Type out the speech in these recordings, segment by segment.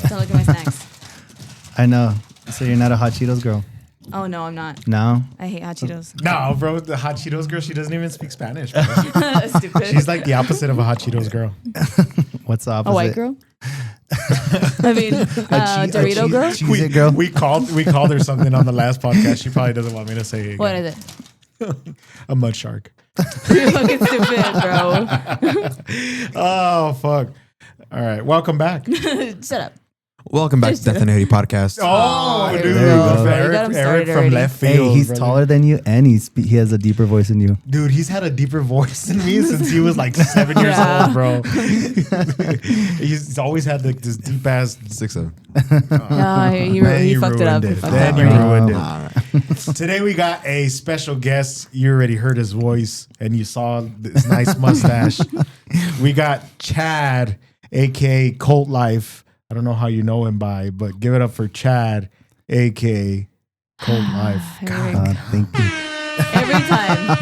Don't look at my snacks. I know. So you're not a Hot Cheetos girl? Oh, no, I'm not. No? I hate Hot Cheetos. No, bro, the Hot Cheetos girl, she doesn't even speak Spanish, bro. Stupid. She's like the opposite of a Hot Cheetos girl. What's the opposite? a white girl? I mean, Dorito girl? Cheez-It girl? We called her something on the last podcast. She probably doesn't want me to say it again. What is it? A mud shark. You're fucking stupid, bro. Oh, fuck. All right. Welcome back. Shut up. Welcome back to Death and Haiti Podcast. Oh, here dude. we go. Eric, You got him Eric started from already. left field. Hey, he's brother. taller than you, and he has a deeper voice than you. Dude, he's had a deeper voice than me since he was like 7 years Yeah. old, bro. He's always had like this deep ass. 6'7". No, he fucked it up. He fucked Then it you up. ruined it. All right. Today we got a special guest. You already heard his voice and you saw this nice mustache. We got Chad, aka Cultlife. I don't know how you know him by, but give it up for Chad, aka Cultlife. Thank you. Every time.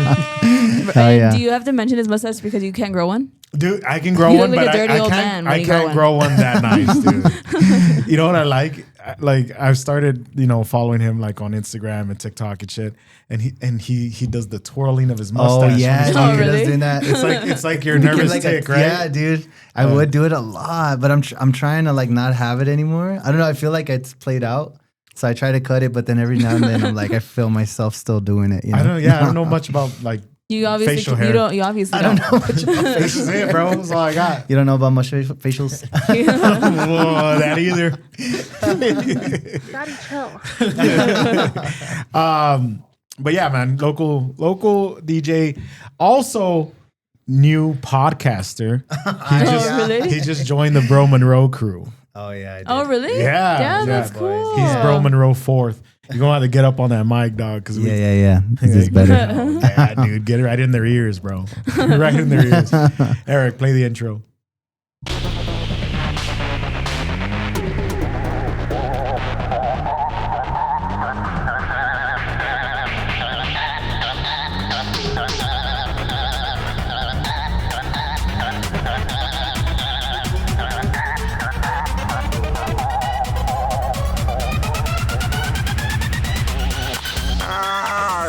Oh, yeah. Do you have to mention his mustache because you can't grow one? Dude, I can grow You one, look like but a dirty I old can't. man when I you grow can't one. grow one that nice, dude. You know what I like? Like I've started, following him like on Instagram and TikTok and shit, and he does the twirling of his mustache. Oh, yeah. when he's Oh, Dude, talking. he does really? doing that. It's like your nervous Like tick, right? Yeah, dude. I would do it a lot, but I'm trying to like not have it anymore. I don't know. I feel like it's played out. So I try to cut it, but then every now and then I'm like, I feel myself still doing it. You know? I don't know much about like You obviously facial hair. You obviously I don't know much about This is it, bro. That's all I got. You don't know about much facials? Whoa, that either. Daddy, chill. But yeah, man, local DJ, also new podcaster. Really? He just joined the Bro Monroe crew. Oh, yeah. I did. Oh, really? Yeah, Yeah, that's boys. cool. He's Bro Monroe 4th. You're gonna have to get up on that mic, dog. Cause Yeah. This is better. Yeah, dude, get it right in their ears, bro. Right in their ears. Eric, play the intro.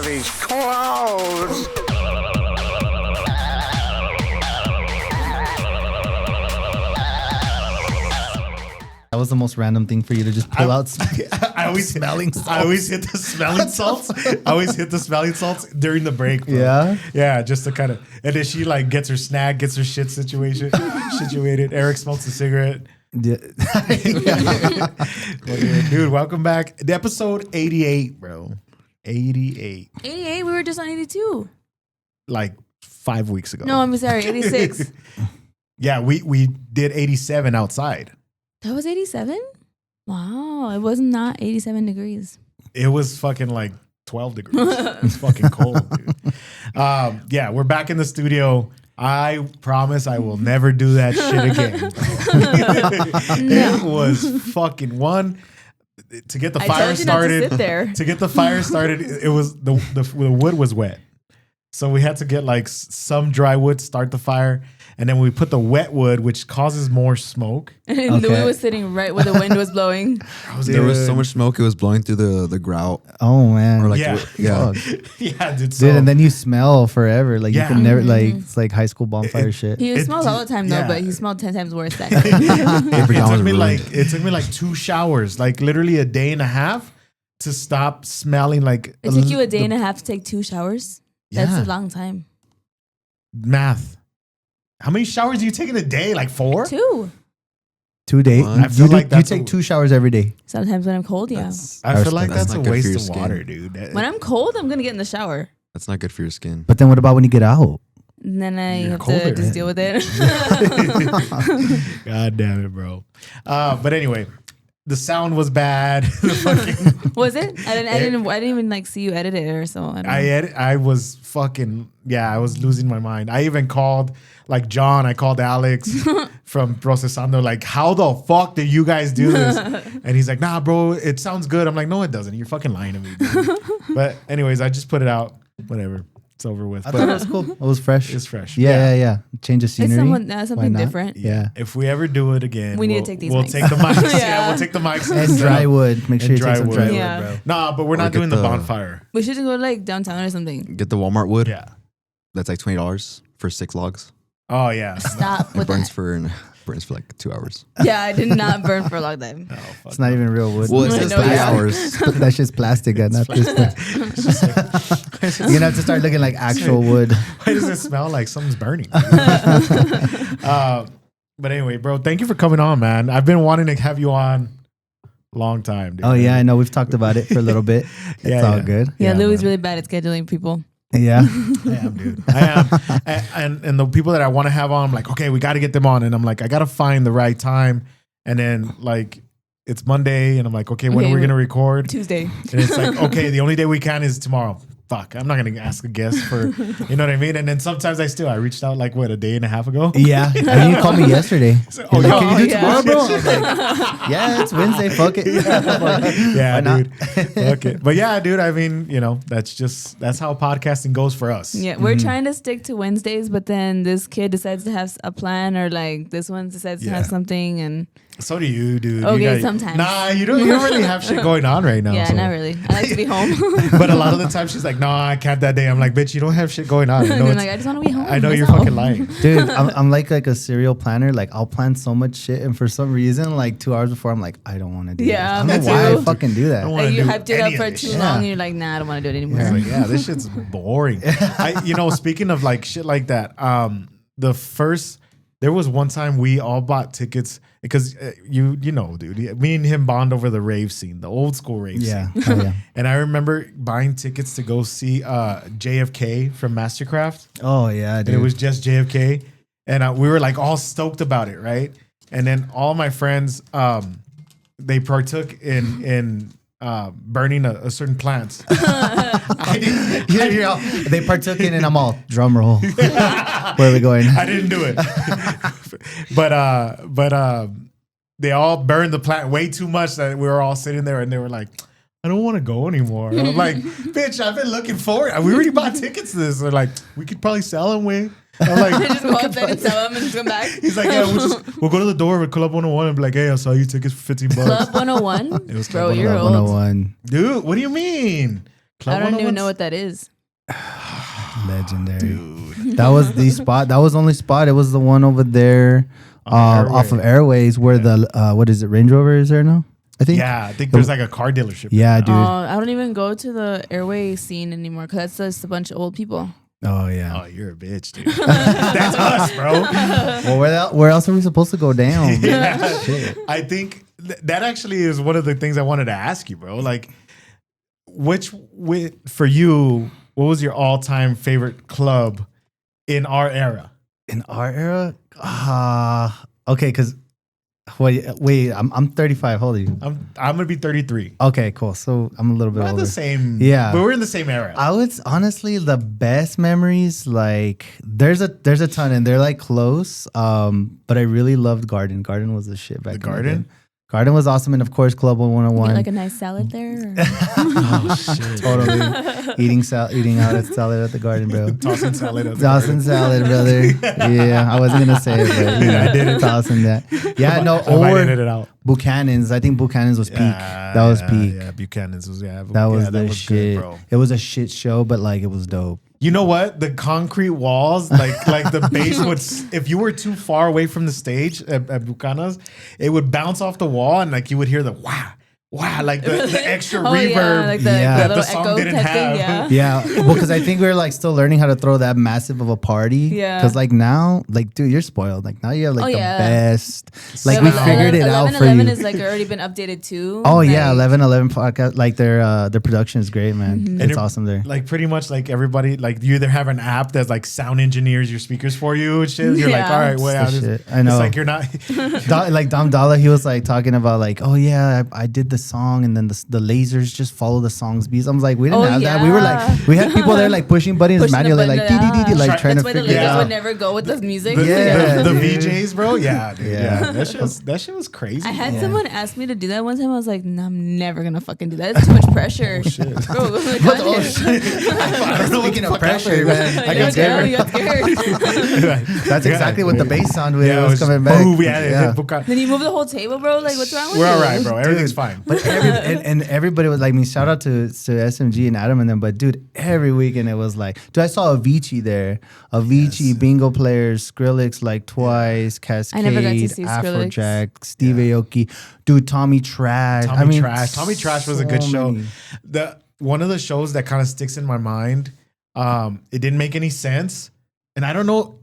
These clothes. That was the most random thing for you to just pull out. I always Smelling salts. I always hit the smelling salts. I always hit the smelling salts during the break. Bro. Yeah? yeah, just to kind of. And then she like gets her snack, gets her shit situated. Eric smokes a cigarette. Yeah. Well, yeah, dude, welcome back. The episode 88, bro. 88. 88, we were just on 82. Like 5 weeks ago. No, I'm sorry, 86. Yeah, we did 87 outside. That was 87? Wow, it was not 87 degrees. It was fucking like 12 degrees. It's fucking cold, dude. Yeah, we're back in the studio. I promise I will never do that shit again. It was fucking one to get the I fire told you not to started. sit there. To get the fire started, it was the wood was wet, so we had to get like some dry wood, start the fire, and then we put the wet wood, which causes more smoke. And Okay. Louis was sitting right where the wind was blowing. There was so much smoke, it was blowing through the grout. Oh, man. Or like, Yeah. yeah. Yeah, dude. So, Dude, and then you smell forever. Like, Yeah. you can never, like, it's like high school bonfire shit. He It- smells all the time though, yeah. but he smelled 10 times worse that day. it took me like 2 showers, like literally a day and a half to stop smelling like. It took you a day and a half to take 2 showers? That's Yeah. a long time. Math. How many showers do you take in a day? Like 4? 2. 2 days. I feel You, like you that's take a- 2 showers every day. Sometimes when I'm cold, yeah. I feel like That's that's a not good for waste your of skin. water, dude. When I'm cold, I'm going to get in the shower. That's not good for your skin. But then what about when you get out? And then I You're have colder. to just deal with it. God damn it, bro. But anyway, the sound was bad. The fucking, Was it? I didn't even like see you edit it or so. I don't know. I was fucking, I was losing my mind. I even called like John, I called Alex from Procesando, like, how the fuck did you guys do this? And he's like, nah, bro, it sounds good. I'm like, no, it doesn't. You're fucking lying to me, dude. But anyways, I just put it out. Whatever. It's over with. I thought it was cool. It was fresh. It's fresh. Yeah. Change of It's scenery. something not? different. Yeah. If we ever do it again, We need to we'll- take these We'll mics. take the mics. yeah. Yeah. We'll take the mics And stuff. dry wood. Make sure And you take some dry dry wood. wood, Yeah. bro. Nah, but we're Or not get doing the the- bonfire. We should go like downtown or something. Get the Walmart wood. Yeah. That's like $20 for 6 logs. Oh yeah. Stop It with burns that. burns for like 2 hours. Yeah, I did not burn for a long time. Oh, fuck It's not even real wood. Well, it I says know, 3 yeah. hours. That shit's plastic and not this. You're gonna have to start looking like actual wood. Why does it smell like something's burning? But anyway, bro, thank you for coming on, man. I've been wanting to have you on a long time, dude. Oh yeah, I know. We've talked about it for a little bit. It's Yeah, all yeah. good. Yeah, Louis man. really bad at scheduling people. Yeah. I am, dude. I am. And the people that I want to have on, I'm like, okay, we got to get them on. And I'm like, I got to find the right time. And then like, it's Monday and I'm like, okay, when Okay, are we going to record? Tuesday. And it's like, okay, the only day we can is tomorrow. Fuck, I'm not going to ask a guest for, you know what I mean? And then sometimes I reached out like, what, a day and a half ago? Yeah. And you called me yesterday. Oh, You're like, can you do yeah. tomorrow, bro? I was like, yeah, it's Wednesday. Fuck it. Yeah, Why not? dude. Okay. But yeah, dude, I mean, you know, that's how podcasting goes for us. Yeah, we're trying to stick to Wednesdays, but then this kid decides to have a plan, or like this one decides to have Yeah. something, and So do you, dude. Okay, You sometimes. Nah, you don't really have shit going on right now. yeah, so. not really. I like to be home. But a lot of the time she's like, no, I can't that day. I'm like, bitch, you don't have shit going on. I And know, then, it's- like, I just want to be home. I know you're myself. fucking lying. Dude, I'm like a serial planner. Like I'll plan so much shit, and for some reason, like 2 hours before, I'm like, I don't want to do Yeah, this. I don't know me why I too. fucking do that. I don't wanna Like you do hyped it any up of for this too shit. long, Yeah. and you're like, nah, I don't want to do it anymore. It's like, yeah, this shit's boring. Speaking of like shit like that, there was one time we all bought tickets because you know, dude, me and him bond over the rave scene, the old school rave Yeah. scene. Oh, yeah. And I remember buying tickets to go see JFK from Mastercraft. Oh yeah, And dude. it was just JFK. And we were like all stoked about it, right? And then all my friends, they partook in burning a certain plant. I didn't, They partook in, and I'm all drum roll. Where are we going? I didn't do it. but they all burned the plant way too much that we were all sitting there and they were like, I don't want to go anymore. And I'm like, bitch, I've been looking forward. We already bought tickets to this. They're like, we could probably sell them, way. I'm like, Just go up there and sell them and come back. he's like, yeah, we'll go to the door of Club 101 and be like, hey, I saw you tickets for $15. Club 101? It was Bro, Club you're Club old. 101. Dude, what do you mean? Club I don't even 101's know what that is. Legendary. That was the spot. That was the only spot. It was the one over there off of Airways where the what is it, Range Rover is there now? I think. Yeah, I think there's like a car dealership. Yeah, dude. I don't even go to the airway scene anymore because that's just a bunch of old people. Oh yeah. Oh, you're a bitch, dude. That's us, bro. Well, where else are we supposed to go down? Yeah. Shit. I think that actually is one of the things I wanted to ask you, bro. Like, for you, what was your all-time favorite club in our era? In our era, okay, because wait, I'm 35. How old are you? I'm gonna be 33. Okay, cool. So I'm a little bit Not older. the same. Yeah. but we're in the same era. I would honestly, the best memories, like there's a ton and they're like close. But I really loved Garden. Garden was the shit back The in Garden? day. Garden was awesome, and of course Club Get 101. like a nice salad there. Or? Oh shit! Totally eating out at salad at the Garden, bro. Tossing salad. At the Tossing salad, brother. Yeah, I wasn't gonna say it, but you know, I did it. tossing that. Yeah, no, I might edit or it out. Buchanan's. I think Buchanan's was peak. That was peak. Yeah, Buchanan's was That was the shit. good, bro. It was a shit show, but like it was dope. You know what? The concrete walls, like the bass would. If you were too far away from the stage at Buchanan's, it would bounce off the wall, and like you would hear the wow, like the extra reverb. Yeah, like the, Yeah. the that the little song echo didn't type have. thing. Yeah. Yeah, well, because I think we were like still learning how to throw that massive of a party. Yeah. Because like now, like dude, you're spoiled. Like now you have like Oh, the yeah. best. Like Yeah, we but figured it out for 11 you. is like already been updated too. Oh like, yeah, 11 podcast. Like their production is great, man. Mm-hmm. And It's it- awesome there. Like pretty much like everybody, like you either have an app that's like sound engineers your speakers for you and shit. You're like, Yeah. all right, wait, It's the shit. I know. It's like you're not. Like Dom Dalla, he was like talking about like, oh yeah, I did the song, and then the lasers just follow the song's beats. I'm like, we didn't Oh, have that. We were yeah. like, we had people there like pushing buttons Pushing the manually, button, like dee like trying That's to why the figure it ladies out. would never go with the music. Yeah. the dude. VJs, bro. Yeah, dude. Yeah. Yeah, that shit was crazy. I had Yeah. someone ask me to do that one time. I was like, no, I'm never gonna fucking do that. It's too much pressure. Bro, like, I don't know what Speaking the of fuck pressure, happened. man, I got scared. scared. You got scared. That's exactly what the bass sound when Yeah, it was coming back. Boom, yeah. Then you move the whole table, bro. Like, what's wrong with We're you? all right, bro. Everything's fine. But and everybody was like, me. Shout out to SMG and Adam and them. But dude, every weekend it was like, dude, I saw Avicii there. Avicii, bingo players, Skrillex like twice, Cascade, I never got to see Skrillex. Afrojack, Steve Aoki, dude, Tommy Trash. Tommy Trash was a good so show. many. One of the shows that kind of sticks in my mind. It didn't make any sense, and I don't know.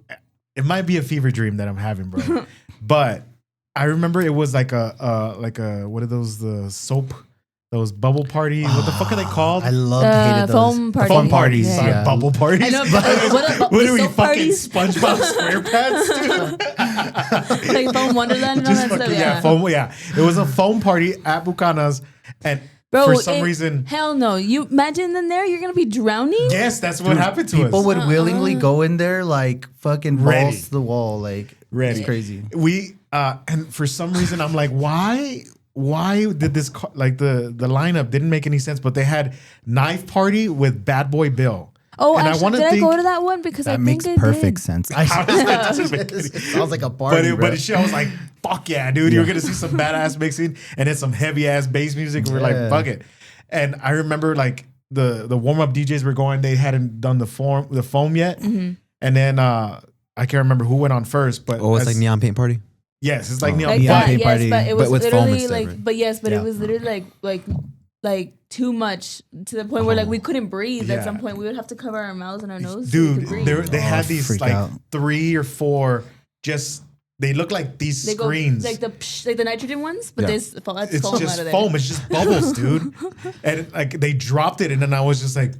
It might be a fever dream that I'm having, bro. But I remember it was like a what are those, the soap, those bubble party? What the fuck are they called? I loved hated those. Foam The party. foam parties, Yeah. sorry, Yeah. bubble parties. I know, but what are we soap fucking parties? SpongeBob SquarePants, dude? Like Foam Wonderland and all Just that fucking, stuff. yeah, foam. Yeah, it was a foam party at Bucana's, and Bro, for some reason, hell no. You imagine in there, you're gonna be drowning. yes, that's what happened to us. People would willingly go in there like fucking Ready. balls to the wall, like Ready. it's crazy. We and for some reason I'm like, why did this like the lineup didn't make any sense? But they had Knife Party with Bad Boy Bill. Oh, And I actually, wanna did I go think- to that one? Because That I makes think I perfect did. sense. How does that doesn't make any It sounds like a party, But bro. I was like, fuck yeah, dude. You're gonna see some badass mixing and then some heavy ass bass music. And we're like, Yeah. fuck it. And I remember like the warm up DJs were going, they hadn't done the foam yet. Mm-hmm. And then I can't remember who went on first, but Oh, it's like neon paint party. yes, it's like Oh. neon Like paint. Yeah, that, paint yes, party, but it was but with foam literally instead, like, right? but yes, but Yeah. it was literally like too much to the point where like we couldn't breathe. Yeah. At some point, we would have to cover our mouths and our nose. so we Dude, could breathe. they had Oh, these freak like out. 3 or 4 just they look like these They go screens. like the nitrogen ones, but Yeah. there's that's It's foam out just of there. foam. It's just bubbles, dude. And like they dropped it, and then I was just like,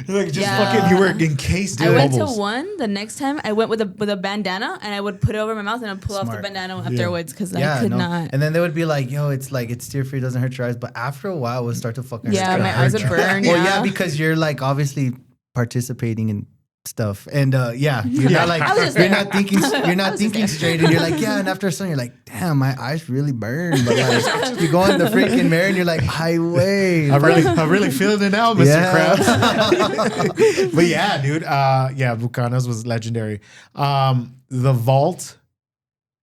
just Yeah. fucking. You were encased in I went bubbles. to one. The next time I went with a bandana, and I would put it over my mouth and I'd pull off the Smart. bandana afterwards because I Yeah, could no. not. And then they would be like, "Yo, it's like it's tear free, doesn't hurt your eyes." But after a while, it would start to fucking Yeah, hurt. my eyes would burn. Well, yeah. yeah, because you're like obviously participating in stuff, and yeah, you're not like I was just you're there. not thinking straight, and you're like, yeah, and after a second, you're like, damn, my eyes really burn. But like, you go in the freaking mirror, and you're like, highway. I'm really feeling it now, Mr. Yeah. Krabs. But yeah, dude. Yeah, Bucana's was legendary. The Vault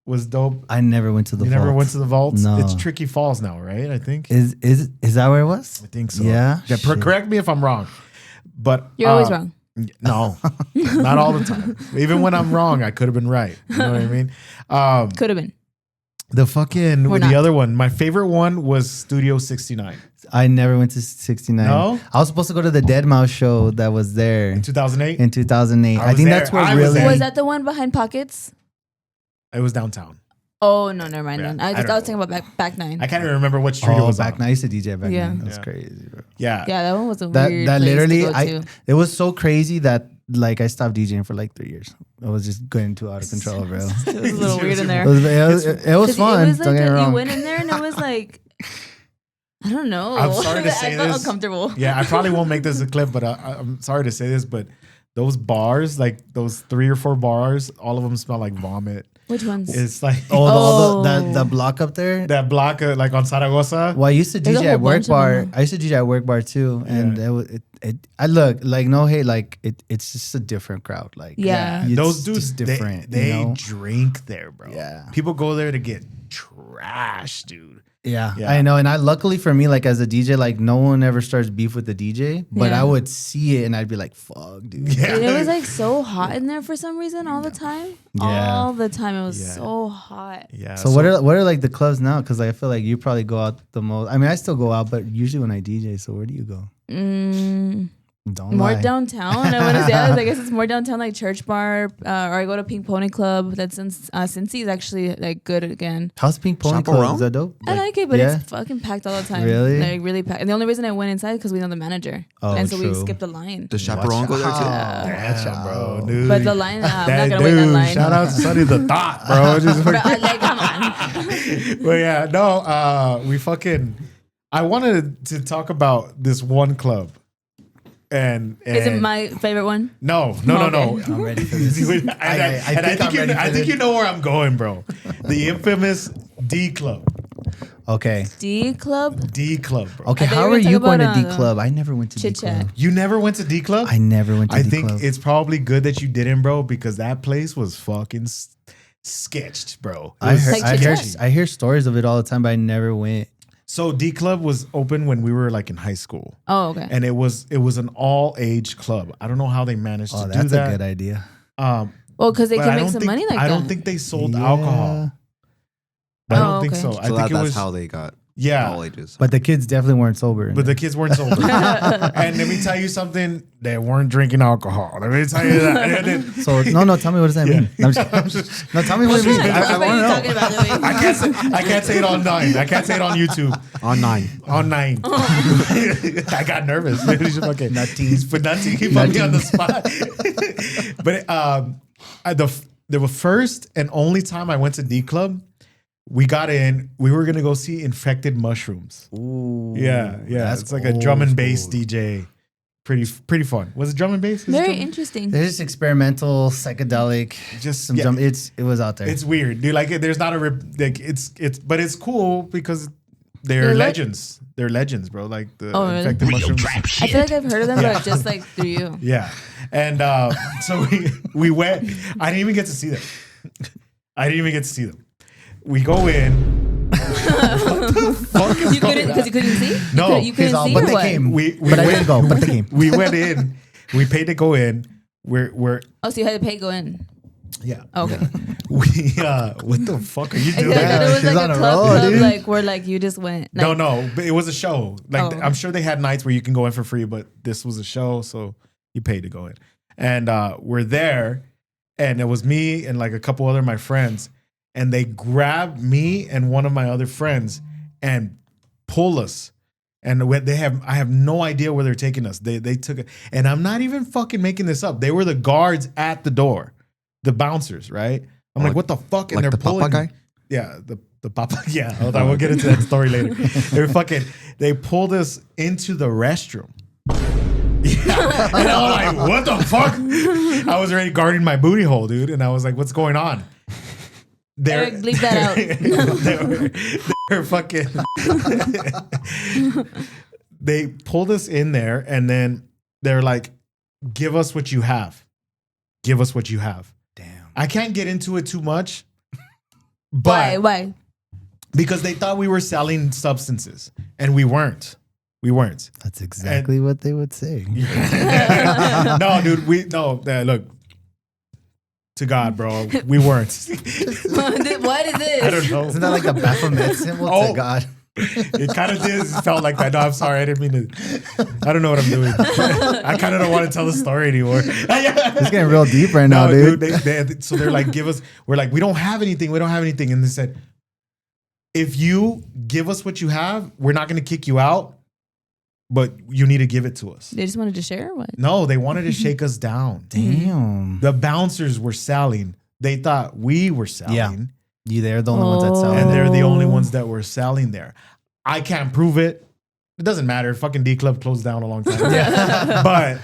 was dope. I never went to the. You vault. never went to the Vault? No. It's Tricky Falls now, right? I think. Is that where it was? I think so. Yeah? Yeah. Shit. Correct me if I'm wrong. But You're always wrong. No, not all the time. Even when I'm wrong, I could have been right. You know what I mean? Could have been. The fucking We're the not. other one. My favorite one was Studio 69 I never went to 69. No? I was supposed to go to the Dead Mouse show that was there in 2008. in 2008. I I was think there. that's where I was really. there. Was that the one behind Pockets? It was downtown. Oh no, never mind. Yeah, Then I I don't was know. thinking about back nine. I can't even remember what street it Oh, was back on. then. I used to DJ back Yeah. then. That's Yeah. crazy, bro. Yeah. Yeah, that one was a That weird. that place literally, to go to. it was so crazy that like I stopped DJing for like 3 years. I was just going too out of control, bro. It was a little weird in there. It was 'Cause fun. It was Don't like get me you wrong. went in there and it was like, I don't know. I'm sorry to say I felt this. uncomfortable. Yeah, I probably won't make this a clip, but I'm sorry to say this, but those bars, like those 3 or 4 bars, all of them smell like vomit. Which ones? It's like Oh, Oh. the block up there. that block, like on Zaragoza. Well, I used to There's a DJ whole at Work bunch of Bar. them. I used to DJ at Work Bar too, and I look like no hate, like it's just a different crowd. Like Yeah. it's Those dudes, just different. They you know? drink there, bro. Yeah. People go there to get trash, dude. Yeah, Yeah. I know. And luckily for me, like as a DJ, like no one ever starts beef with the DJ, but Yeah. I would see it and I'd be like, fuck, dude. Yeah. And it was like so hot in there for some reason all the time. Yeah. All the time. It was Yeah. so hot. Yeah. So what are like the clubs now? Because I feel like you probably go out the most. I mean, I still go out, but usually when I DJ. So where do you go? Don't More lie. downtown. I want to say, I guess it's more downtown, like Church Bar, or I go to Pink Pony Club. That's in Cincy is actually like good again. How's Pink Pony Chaperone? Club? Is that dope? I like it, but yeah? it's fucking packed all the time. Really? Like really packed. And the only reason I went inside because we know the manager, Oh, and so we true. skipped the line. Does Chaperone go there too? Damn, bro, dude. But the line, I'm That not gonna wait in that dude, line. shout out to Sonny the Thought, bro. Just Bro, like, come on. But yeah, no, we fucking. I wanted to talk about this one club, and Is it my favorite one? no. I'm ready for this. I think you know where I'm going, bro. The infamous D Club. Okay. D Club? D Club, bro. Okay, I thought how you were are you talking going to about, D Club? I never went to D Chit Chat. Club. You never went to D Club? I never went to I D think Club. it's probably good that you didn't, bro, because that place was fucking sketched, bro. It was Like Chit Chat? I hear stories of it all the time, but I never went. So D Club was open when we were like in high school. Oh, okay. And it was an all age club. I don't know how they managed Oh, to do that's that. a good idea. Well, because they But can I make don't some think- money like that. I don't think they sold Yeah. alcohol. I Oh, don't think okay. so. So I think it that's was how they got yeah. all ages. But the kids definitely weren't sober. But the kids weren't sober. And let me tell you something, they weren't drinking alcohol. Let me tell you that. And then- so no, tell me what does that mean? No, I'm just- no, tell me what it means. What I are want you to know. talking about, Louis? I can't say it on 9. I can't say it on YouTube. On 9. On 9. I got nervous. He's fucking nutty. But nutty. He put me on the spot. But the first and only time I went to D Club, we got in. We were gonna go see Infected Mushrooms. Ooh, Yeah. that's It's like a old drum and bass school. DJ. Pretty fun. Was it drum and bass? Very interesting. They're just experimental, psychedelic. Just Some drum. It was out there. It's weird, dude. Like, there's not a like. But it's cool because they're They're legends. They're legends, bro. Like the Oh, really? Infected Mushrooms. I feel like I've heard of them, but just like through you. Yeah. And so we went. I didn't even get to see them. We go in. What the fuck is You going couldn't, on? because you couldn't see? No, You couldn't see but or they what? came. We But I went, didn't go, but they came. We went in. We paid to go in. We're Oh, so you had to pay to go in. yeah. Okay. We what the fuck are you I doing? thought it was she's like on a a club, roll, dude. like where like you just went. Like, No, but it was a show. Like, Oh. I'm sure they had nights where you can go in for free, but this was a show, so you paid to go in. And we're there, and it was me and like a couple other of my friends, and they grabbed me and one of my other friends and pull us. And I have no idea where they're taking us. They took it, and I'm not even fucking making this up. They were the guards at the door, the bouncers, right? I'm like, what the fuck? And like they're the pulling. Papa guy? Yeah, the Papa. Yeah, hold on, we'll get into that story later. They pulled us into the restroom. Yeah, and I was like, what the fuck? I was already guarding my booty hole, dude, and I was like, what's going on? Eric, bleep that out. They're fucking. They pulled us in there, and then they're like, "Give us what you have. Give us what you have." Damn. I can't get into it too much, but Why? because they thought we were selling substances, and we weren't. We weren't. That's exactly what they would say. No, dude. Look. To God, bro, we weren't. What is this? I don't know. Isn't that like the Baphomet symbol Oh. to God? It kind of did felt like that. No, I'm sorry. I didn't mean to. I don't know what I'm doing. I kind of don't want to tell the story anymore. It's getting real deep right now, dude. So they're like, give us. We're like, we don't have anything. We don't have anything. And they said, if you give us what you have, we're not going to kick you out, but you need to give it to us. They just wanted to share or what? No, they wanted to shake us down. Damn. The bouncers were selling. They thought we were selling. Yeah. They're the only ones that sell. And it. they're the only ones that were selling there. I can't prove it. It doesn't matter. Fucking D Club closed down a long time ago. But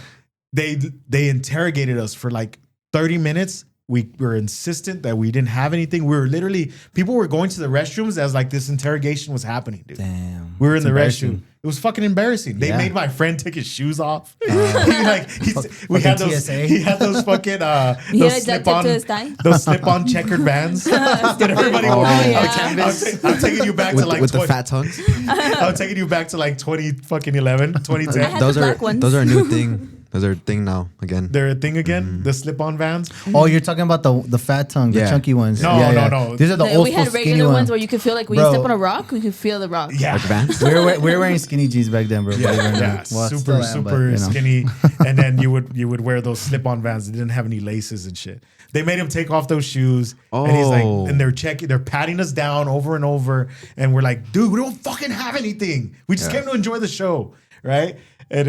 they interrogated us for like 30 minutes. We were insistent that we didn't have anything. We were literally, people were going to the restrooms as like this interrogation was happening, dude. Damn. We were in It's the embarrassing. restroom. It was fucking embarrassing. They Yeah. made my friend take his shoes off. We fucking had those. TSA. He had those fucking He had those a duct tape to his thigh? those slip-on checkered bands. That everybody Oh, wore. yeah. I'm taking you back to like with the 20 fat tongues. I'm taking you back to like 2011, 2010. I had Those the are black ones. those are a new thing. Those are a thing now again. They're a thing again. The slip-on vans. Oh, you're talking about the fat tongue, the Yeah. chunky ones. No, Yeah, no, yeah. no. These are the old We school had skinny regular ones. ones where you could feel like when you Bro. step on a rock, we could feel the rock. Yeah. Like Vans. we were wearing skinny jeans back then, bro. believe it or not. Yeah, Well, I super, still am, super but, you know. skinny. And then you would wear those slip-on vans that didn't have any laces and shit. They made him take off those shoes. And he's like, Oh. and they're patting us down over and over. And we're like, dude, we don't fucking have anything. We just came to enjoy the show. Right? And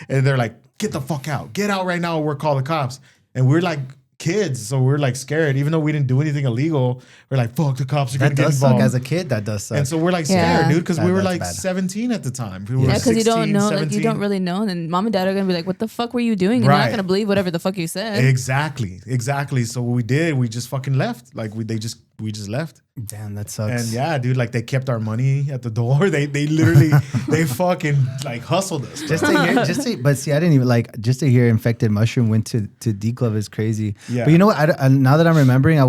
and they're like, get the fuck out. Get out right now or we'll call the cops. And we're like, kids, so we're like scared. Even though we didn't do anything illegal, we're like, fuck, the cops are gonna That get does suck. involved. As a kid, that does suck. And so we're like scared, Yeah. dude, because we were That's like bad. 17 at the time. We were Yeah, because you 16, don't know, like 17. you don't really know, and then mom and dad are gonna be like, "What the fuck were you doing?" And you're Right. not gonna believe whatever the fuck you said. Exactly. So what we did, we just fucking left. Like we just left. Damn, that sucks. And yeah, dude, like they kept our money at the door. They literally they fucking like hustled us. Bro. But see, I didn't even like just to hear Infected Mushroom went to D Club is crazy. Yeah. But you know what? Now that I'm remembering, I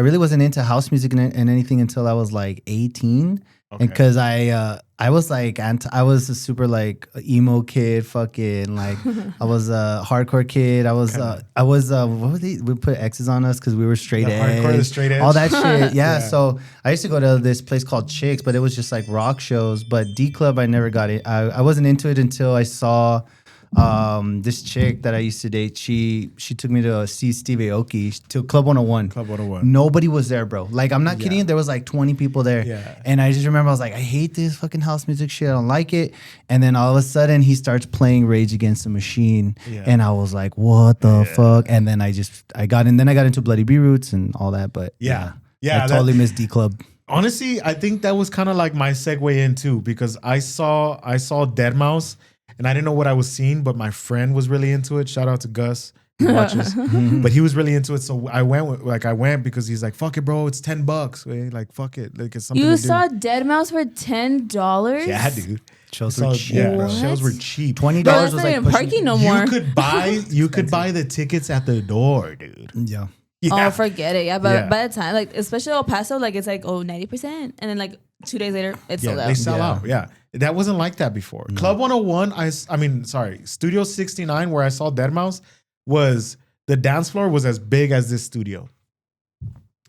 really wasn't into house music and anything until I was like 18. Okay. And because I was like I was a super like emo kid, fucking like I was a hardcore kid. I was what were they? We put X's on us because we were straight The edge, hardcore, the straight edge? all that shit. Yeah, Yeah. So I used to go to this place called Chicks, but it was just like rock shows. But D Club, I never got it. I wasn't into it until I saw this chick that I used to date. She took me to see Steve Aoki to Club 101. Club 101. Nobody was there, bro. Like, I'm not kidding. There was like 20 people there. Yeah. And I just remember I was like, I hate this fucking house music shit. I don't like it. And then all of a sudden he starts playing Rage Against the Machine. Yeah. And I was like, what the fuck? And then I got into Bloody Bee Roots and all that. But Yeah. I totally missed D Club. Honestly, I think that was kind of like my segue in too, because I saw Deadmau5 and I didn't know what I was seeing, but my friend was really into it. Shout out to Gus. He watches. But he was really into it. So I went because he's like, fuck it, bro. It's $10. Wait, like, fuck it. Like, it's something You to do. saw Deadmau5 for $10? Yeah, dude. Shows were cheap, bro. Shows were cheap. $20 Bro, was that's not like even pushing- parking no more. You could buy the tickets at the door, dude. Yeah. Yeah. Oh, forget it. Yeah, but Yeah. by the time, like, especially El Paso, like, it's like, 90%. And then, like, 2 days later, it's Yeah, sold out. they sell Yeah. out. Yeah. That wasn't like that before. Club 101, Studio 69, where I saw Deadmau5, was the dance floor was as big as this studio.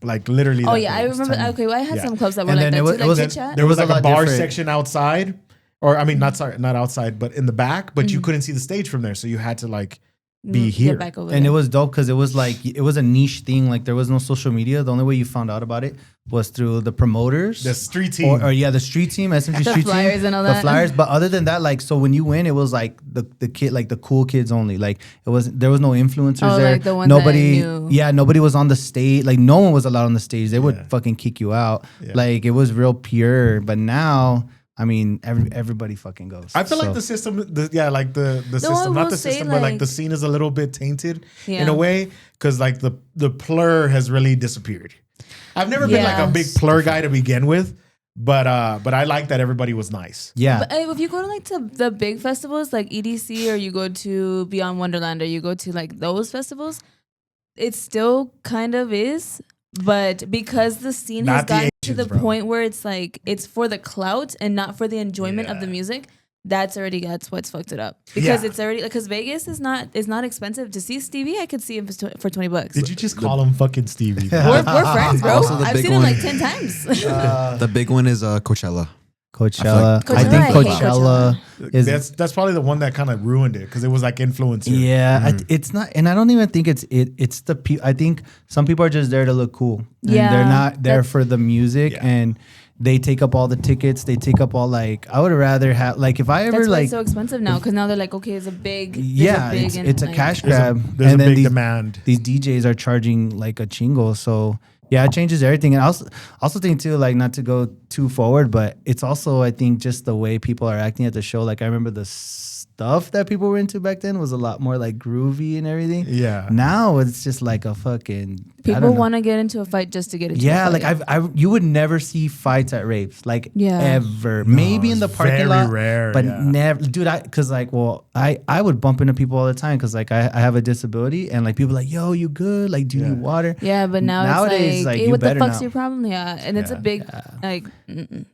Like literally. Oh, that yeah. big. I remember. Okay, well, I had Yeah. some clubs that were And like then that it too. was- Like, it was- Chit Chat. There was It like was a a bar lot different. section outside, or not outside, but in the back. But you couldn't see the stage from there, so you had to like be Get here. back over And there. it was dope because it was like it was a niche thing. Like there was no social media. The only way you found out about it was through the promoters, The street team. or the street team, SMG The street flyers team, and all the that. flyers. But other than that, like so when you win, it was like the kid, like the cool kids only. Like there was no influencers Oh, there. like the ones that nobody, knew. nobody was on the stage. Like no one was allowed on the stage. They would Yeah. fucking kick you out. Yeah. Like it was real pure. But now, I mean, everybody fucking goes. I feel like So- the system, the system, I not will the say, system, but like the like- scene is a little bit tainted in Yeah. a way, because like the plur has really disappeared. I've never been like a Yeah. big plur guy to begin with, but I like that everybody was nice. yeah. But if you go to like to the big festivals like EDC, or you go to Beyond Wonderland, or you go to like those festivals, it still kind of is. But because the scene has Not the gotten to Asians, the bro. point where it's like it's for the clout and not for the enjoyment of the Yeah. music, that's what's fucked it up. Because Yeah. it's already because Vegas is not expensive to see Stevie. I could see him for $20. Did you just call him fucking Stevie? We're friends, bro. Also the I've big seen him one. like 10 times. The big one is Coachella. Coachella. Coachella, I think I hate Coachella is That's probably the one that kind of ruined it, because it was like influencer. Yeah, it's not, and I don't even think it's the I think some people are just there to look cool. And Yeah, they're not there that's- for the music, Yeah. and they take up all the tickets. They take up all like I would rather have like if I ever That's why like it's so expensive now, because now they're like, okay, it's a big, yeah, big it's a like- cash There's grab, there's and a then big these demand. these DJs are charging like a chingo. So yeah, it changes everything. And I also think too, like not to go too forward, but it's also I think just the way people are acting at the show. Like I remember the stuff that people were into back then was a lot more like groovy and everything. Yeah. Now it's just like a fucking People want to get into a fight just to get into yeah, a fight. like you would never see fights at raves, like Yeah. ever. Maybe in the it's parking very lot, rare, but yeah. never, dude. I would bump into people all the time because like I have a disability, and like people are like, yo, you good? Like, do you Yeah. need water? Yeah, but now Nowadays, it's like, like, hey, you what the better fuck's now. your problem? Yeah, and it's a Yeah. big like.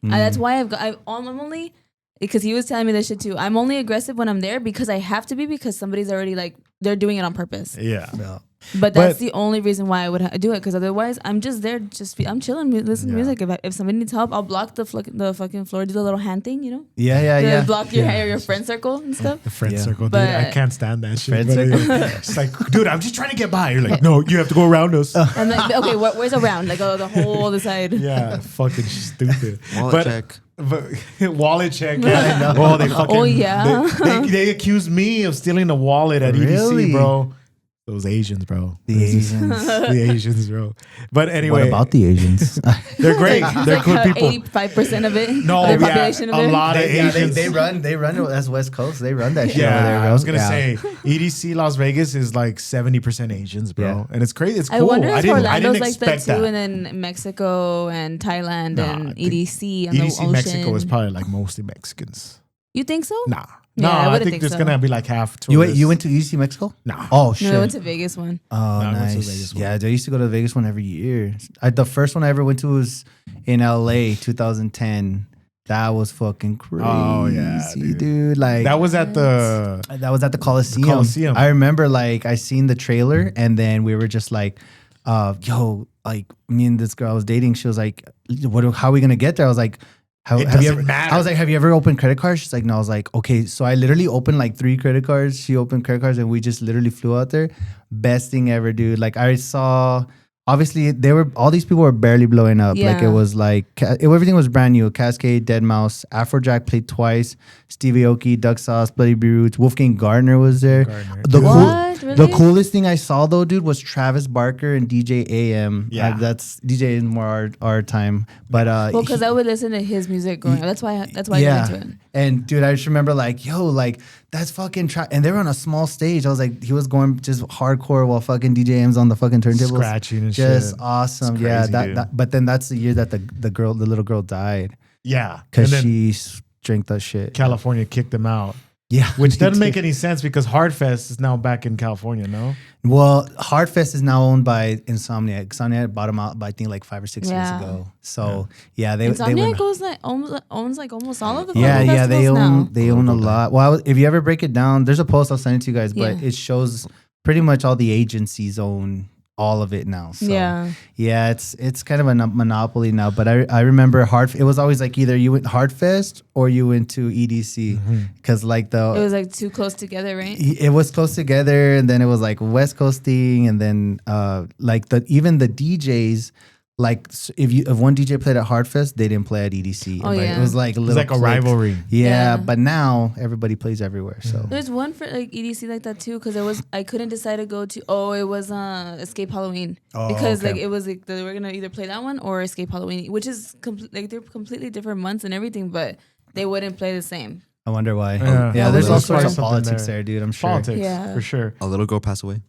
That's why I'm only because he was telling me this shit too. I'm only aggressive when I'm there because I have to be, because somebody's already like they're doing it on purpose. Yeah. Yeah. But that's But- the only reason why I would do it, because otherwise I'm just there, I'm chilling, listening to Yeah. music. If somebody needs help, I'll block the fucking floor, do the little hand thing, you know, Yeah. block your friend circle and stuff. The friend Yeah. circle, dude. I But- can't stand that shit. Friend but circle? It's like, dude, I'm just trying to get by. You're like, no, you have to go around us. And like, okay, where's around? Like the whole other side. Yeah, fucking stupid. Wallet check. But wallet check. Yeah. Oh, they fucking. Oh, yeah. They accused me of stealing a wallet at Really? EDC, bro. Those Asians, bro. The Asians. The Asians, bro. But anyway, What about the Asians? they're great. They're good people. 85% of it. No, of the yeah, population of a it. lot of Yeah, Asians. they run. That's West Coast. They run that shit over there, Yeah, bro. I was gonna Yeah. say EDC Las Vegas is like 70% Asians, bro, Yeah. and it's crazy. It's cool. I wonder if didn't Orlando's like that expect too, that. and then Mexico and Thailand Nah, I and think EDC and the EDC ocean. Mexico is probably like mostly Mexicans. You think so? Nah, Yeah, no, I I wouldn't think think there's so. gonna be like half. You Tourists. went to EDC Mexico? Nah. Oh shit. No, I went to Vegas one. Oh, I went to nice. Vegas one. Yeah, I used to go to the Vegas one every year. The first one I ever went to was in LA, 2010. That was fucking crazy, Oh, yeah, dude. Like That was at the was at the Coliseum. Coliseum. I remember like I seen the trailer and then we were just like, yo, like me and this girl I was dating, she was like, how are we gonna get there? I was like, It have you doesn't ever, matter. I was like, have you ever opened credit cards? She's like, no. I was like, okay. So I literally opened like 3 credit cards. She opened credit cards and we just literally flew out there. Best thing ever, dude. Like I saw, obviously all these people were barely blowing up. Like Yeah. it was like, everything was brand new. Cascade, Deadmau5, Afrojack played twice. Stevie Aoki, Duck Sauce, Bloody Brutes, Wolfgang Gardner was there. Gardner. What? The Really? coolest thing I saw though, dude, was Travis Barker and DJ AM. Yeah. That's DJ is more our time. But Well, because I would listen to his music growing up. That's why I got into it. And dude, I just remember like, yo, like that's fucking and they were on a small stage. I was like, he was going just hardcore while fucking DJ M's on the fucking turntables. Scratching and just shit. awesome. It's Yeah. crazy, dude. But then that's the year that the little girl died. Yeah, Because and then she drank that shit. California kicked them out, Yeah. which they doesn't make did. any sense because Hardfest is now back in California. No, Well, Hardfest is now owned by Insomniac. Insomniac bought them out, I think, like 5 or 6 years Yeah. ago. So yeah, they Insomniac went. goes like owns like almost all of the Yeah, fucking yeah, they festivals own a lot. Well, if you ever break it down, there's a post I'll send it to you guys, but Yeah. it shows pretty much all the agencies own all of it now. So Yeah. yeah, it's kind of a monopoly now. But I remember it was always like either you went Hardfest or you went to EDC because like It was like too close together, right? it was close together, and then it was like West Coast thing, and then like even the DJs. Like if one DJ played at Hardfest, they didn't play at EDC. Oh, Like, yeah. it was like a it's little like a clique. rivalry. Yeah, Yeah. but now everybody plays everywhere. So There's one for like EDC like that too, because I couldn't decide to go to. It was Escape Halloween because okay. like it was like they were gonna either play that one or Escape Halloween, which is like they're completely different months and everything, but they wouldn't play the same. I wonder why. Yeah. Yeah, there's all There's sorts of something politics there. there, dude. I'm sure. Politics, Yeah. for sure. A little girl passed away.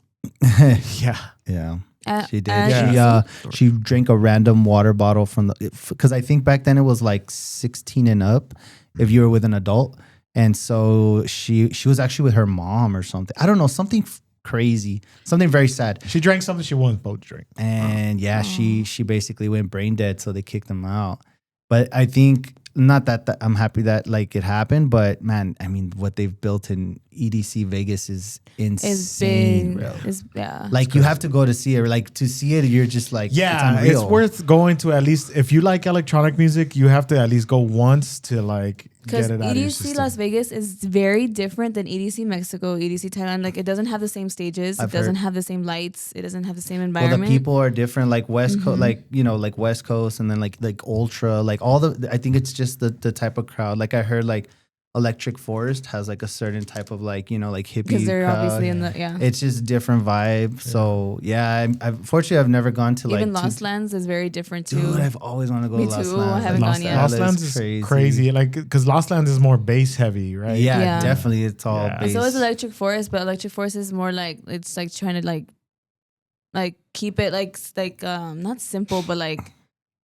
Yeah, Yeah. At- She did. at She drank a random water bottle from because I think back then it was like 16 and up if you were with an adult, and so she was actually with her mom or something. I don't know, something crazy, something very sad. she drank something she wasn't supposed to drink. And yeah, she basically went brain dead, so they kicked them out. But I think not that I'm happy that like it happened, but man, I mean, what they've built in EDC Vegas is insane, bro. Yeah. Like you have to go to see it. Like to see it, you're just like, Yeah, it's, it's unreal. worth going to at least if you like electronic music. You have to at least go once to like Because get it out of your EDC system. Las Vegas is very different than EDC Mexico, EDC Thailand. Like it doesn't have the same stages. I've It doesn't heard. have the same lights. It doesn't have the same Well, environment. the people are different. Like West Coast, like like West Coast, and then like Ultra, like all the. I think it's just the type of crowd. Like I heard, like Electric Forest has like a certain type of like like hippie. because they're crowd. obviously in the It's just different vibe. So yeah, fortunately I've never gone to even like Lost Lands is very different too. Dude, I've always wanted to go Me to Lost too. Lands. I haven't gone yet. Lost Lands is crazy. Like because Lost Lands is more bass heavy, right? Yeah, Yeah. definitely. It's all Yeah. bass. So is Electric Forest, but Electric Forest is more like it's like trying to like keep it like not simple, but like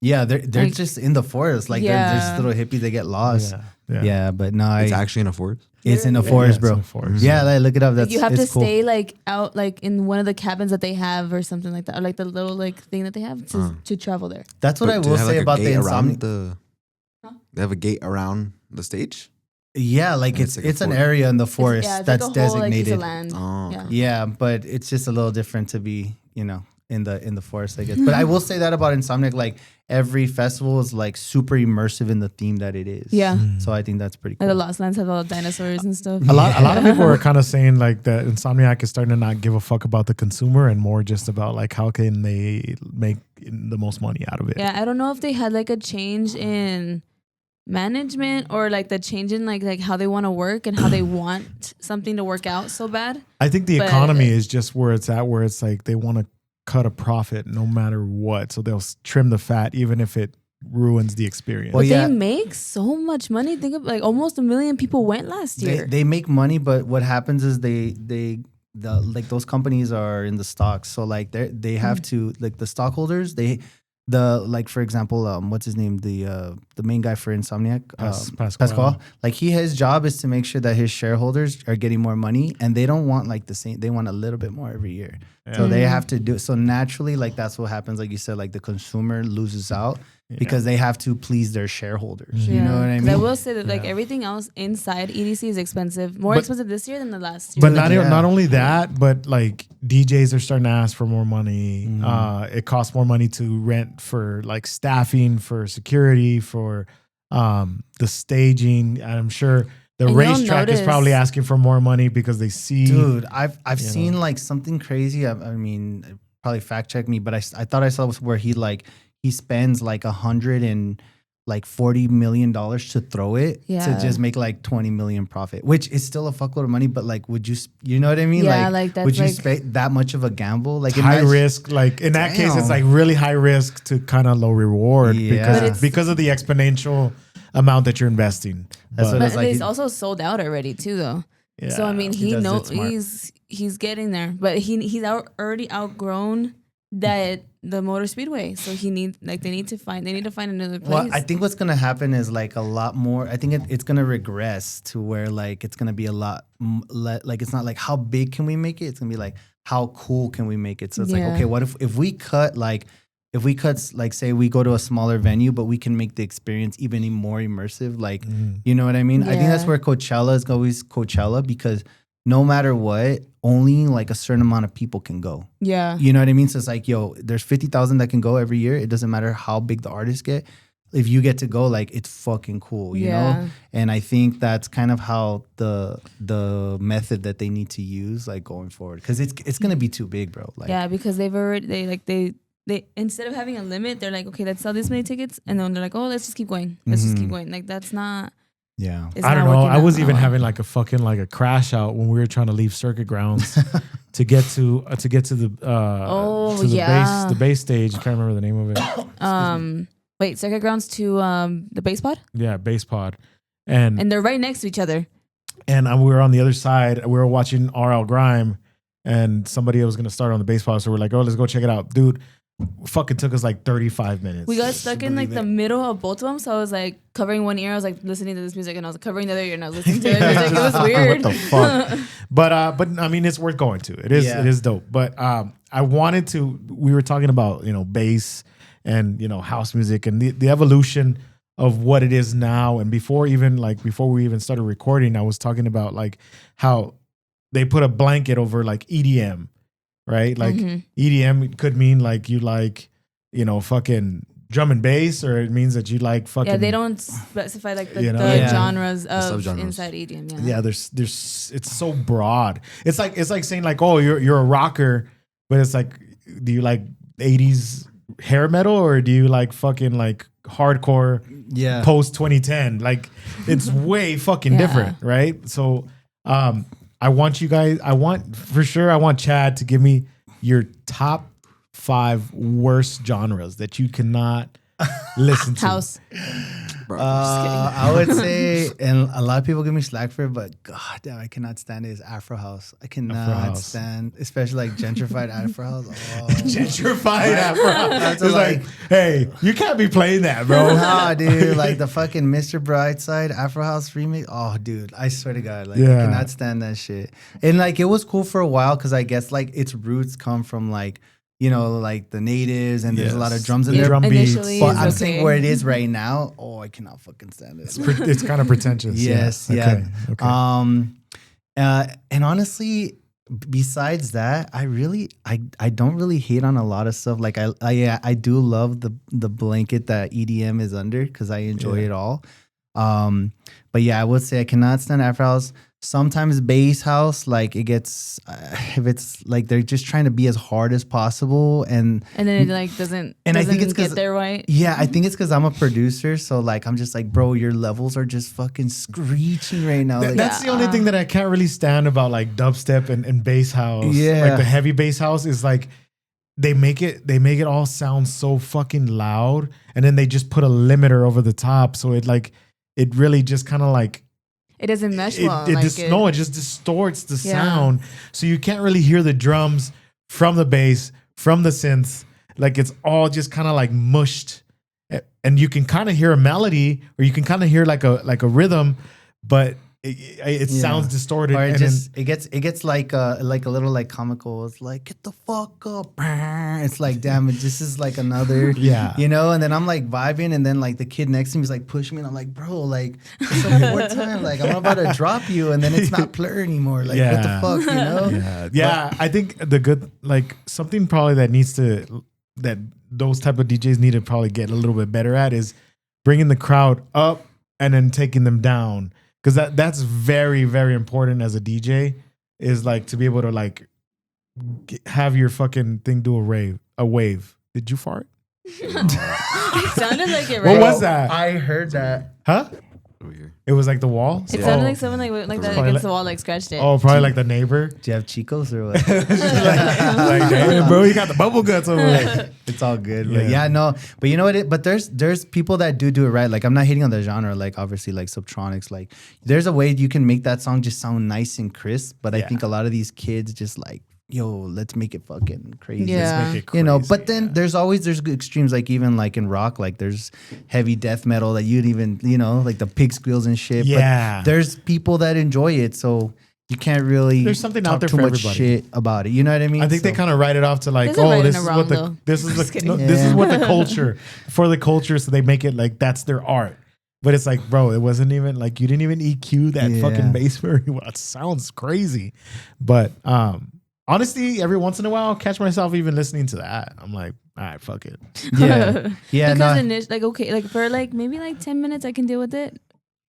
Yeah, they're like- just in the forest. Like they're Yeah. just little hippies. They get lost. Yeah. Yeah, but no, It's actually in a forest. it's in the Yeah, forest, it's bro. in the forest. Yeah, like, look it up. like That's you have to it's cool. stay like out like in one of the cabins that they have or something like that, or like the little like thing that they have to travel there. That's what But I do they will have, say like, a about the gate insomnia. around They have a gate around the stage. Yeah, like And it's it's like a an forest. area in the forest Yeah, it's that's like a whole, like, piece designated. of land. Oh, Yeah. Yeah, but it's just a little different to be, in the forest, I guess. But I will say that about Insomniac, like every festival is like super immersive in the theme that it is. Yeah. So I think that's pretty Like cool. the Lost Lands have all the dinosaurs and stuff. A lot of people are kind of saying like that Insomniac is starting to not give a fuck about the consumer and more just about like how can they make the most money out of it. Yeah, I don't know if they had like a change in management or like the change in like how they want to work and how they want something to work out so bad. I think the But- economy is just where it's at, where it's like they want to cut a profit no matter what. So they'll trim the fat even if it ruins the experience. Well, But yeah. they make so much money. Think of like almost 1 million people went last year. They make money, but what happens is like those companies are in the stocks, so like they have to, like, the stockholders, like, for example, what's his name, the main guy for Insomniac, Pasquale. Like, his job is to make sure that his shareholders are getting more money, and they don't want like the same. They want a little bit more every year, so they have to do. So naturally, like, that's what happens. Like you said, like the consumer loses out because they have to please their shareholders. You know what I 'Cause mean? I will say that like everything else inside EDC is expensive, more expensive this year than the last year. But Like, not only that, but like DJs are starting to ask for more money. It costs more money to rent for like staffing, for security, for the staging. I'm sure the And you'll racetrack is notice- probably asking for more money because they see. Dude, I've you seen know. like something crazy. I mean, probably fact check me, but I thought I saw where he spends like $140 million to throw it to Yeah. just make like 20 million profit, which is still a fuckload of money. But like, would you know what I mean? Yeah, like, that's would you like- expect that much of a gamble? Like, High imagine- risk, like in that case, it's Damn. like really high risk to kind of low reward Yeah. But because of the exponential amount that you're investing. That's But- what But it's like. it's also sold out already too, though. So I mean, he he does knows it smart. he's getting there, but he's already outgrown that the motor speedway. So they need to find another place. Well, I think what's gonna happen is like a lot more. I think it's gonna regress to where like it's gonna be a lot like, it's not like how big can we make it. It's gonna be like how cool can we make it. So it's like, Yeah. okay, what if we cut like say we go to a smaller venue, but we can make the experience even more immersive. Like, you know what I mean? I think that's Yeah. where Coachella is always Coachella, because no matter what, only like a certain amount of people can go. yeah. You know what I mean? So it's like, yo, there's 50,000 that can go every year. It doesn't matter how big the artists get. If you get to go, like, it's fucking cool, you know? And I think that's kind of how the method that they need to use, like, going forward. Because it's going to be too big, bro. Like, Yeah, because they instead of having a limit, they're like, okay, let's sell this many tickets, and then they're like, oh, let's just keep going. Let's just keep going. Like, that's not. yeah. It's I don't not know. working I out was that even well. having like a crash out when we were trying to leave circuit grounds to get to the yeah. base stage. I can't remember the name of it. Wait, circuit grounds to the base pod, Yeah, base pod, and and they're right next to each other. we were on the other side. We were watching RL Grime, and somebody was gonna start on the base pod. So we're like, oh, let's go check it out, dude. Fucking took us like 35 minutes. We got stuck in like the middle of both of them, so I was like covering one ear, I was like listening to this music, and I was covering the other ear, and I was listening to the music. It was weird. What the fuck? But I mean, it's worth going to. It is dope. But I wanted to. We were talking about bass and house music and the evolution of what it is now. And before we even started recording, I was talking about like how they put a blanket over like EDM, right? Like EDM could mean like you like fucking drum and bass, or it means that you like fucking. Yeah, they don't specify like the Yeah. genres of subgenres. inside EDM. Yeah, there's it's so broad. It's like saying like, oh, you're a rocker, but it's like, do you like 80s hair metal, or do you like fucking like hardcore post 2010? Like, it's way fucking different, right? So I want Chad to give me your top 5 worst genres that you cannot listen to. House. I would say, and a lot of people give me slack for it, but god damn, I cannot stand it, is Afro House. I cannot Afro House. stand, especially like gentrified Afro House. Oh. Gentrified Afro. That's It's like, hey, you can't be playing that, bro. Nah, dude, like the fucking Mr. Brightside Afro House remix. Oh, dude, I swear to God, like, I cannot stand that shit. And like, it was cool for a while because I guess like its roots come from like, like the natives, and there's a lot of drums in there. Drum beats. Initially, But it's I'm okay. saying where it is right now, I cannot fucking stand it. It's kind of pretentious. Yes, Okay. And honestly, besides that, I don't really hate on a lot of stuff. Like I do love the blanket that EDM is under because I enjoy it all. But yeah, I would say I cannot stand Afro House. sometimes bass house, like it gets, if it's like they're just trying to be as hard as possible, and then it like doesn't. And I think doesn't it's 'cause- get there right. yeah, I think it's because I'm a producer, so like I'm just like, bro, your levels are just fucking screeching right now. Like, That's the only thing that I can't really stand about like dubstep and bass house. Yeah. Like the heavy bass house is like they make it all sound so fucking loud, and then they just put a limiter over the top, so it really just kind of like It doesn't mesh it well. it just distorts the sound, so you can't really hear the drums from the bass, from the synths. Like it's all just kind of like mushed, and you can kind of hear a melody, or you can kind of hear like a rhythm, but it sounds distorted. or it and just it gets like a little like comical. It's like, get the fuck up. It's like, damn it, this is like another Yeah. you know. And then I'm like vibing, and then like the kid next to me is like pushing me, and I'm like, bro, like some more time, like I'm about to drop you, and then it's not Plur anymore. Like what the Yeah. fuck, you know? Yeah, I think the good, like something probably that those type of DJs need to probably get a little bit better at is bringing the crowd up and then taking them down, because that's very, very important as a DJ, is like to be able to like have your fucking thing do a wave. Did you fart? It sounded like it. What Right? was that? I heard that. Huh? Over here. It was like the wall. It sounded like someone like that Probably against the wall, like scratched it. Oh, probably like the neighbor. Do you have Chicos or what? like, hey, bro, you got the bubble guts over there. It's all good. But yeah, no. But you know what? But there's people that do it right. Like I'm not hating on the genre. Like obviously like Subtronics. Like there's a way you can make that song just sound nice and crisp. But I think a lot of these kids just like, yo, let's make it fucking crazy. Yeah. Let's make it crazy. You know, but then there's good extremes, like even like in rock, like there's heavy death metal that you'd even, you know, like the pig squeals and shit. Yeah. But there's people that enjoy it, so you can't really There's something talk out there too for much everybody. shit about it. You know what I mean? I think they kind of write it off to like, There's a right this and is a what wrong, though. this is Just the kidding. this is what the culture for the culture, so they make it like that's their art. But it's like, bro, it wasn't even like you didn't even EQ that fucking bass very well. It sounds crazy, but honestly, every once in a while, I'll catch myself even listening to that. I'm like, all right, fuck it. Yeah, Because like okay, like for like maybe like 10 minutes I can deal with it.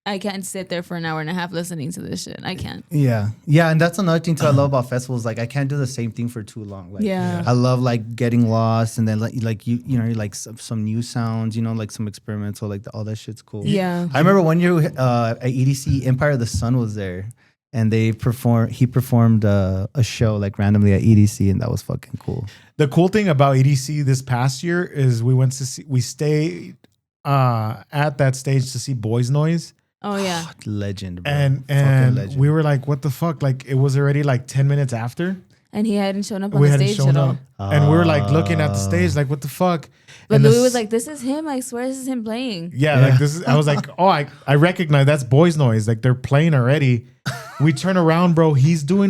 I can't sit there for an hour and a half listening to this shit. I can't. Yeah, and that's another thing too I love about festivals. Like I can't do the same thing for too long. Like, Yeah. I love like getting lost, and then like you know like some new sounds. You know, like some experimental, like all that shit's cool. Yeah. I remember one year at EDC, Empire of the Sun was there, and he performed a show like randomly at EDC, and that was fucking cool. The cool thing about EDC this past year is we stayed at that stage to see Boys Noise. Oh yeah. Legend, bro. And Fucking legend. we were like, what the fuck? Like it was already like 10 minutes after. And he hadn't shown up on We the hadn't stage shown at all. up. And we were like looking at the stage, like, what the fuck? But And Louis this- was like, "This is him. I swear, this is him playing." yeah, like this is, I was like, oh, I recognize that's Boys Noise. Like they're playing already. We turn around, bro. He's doing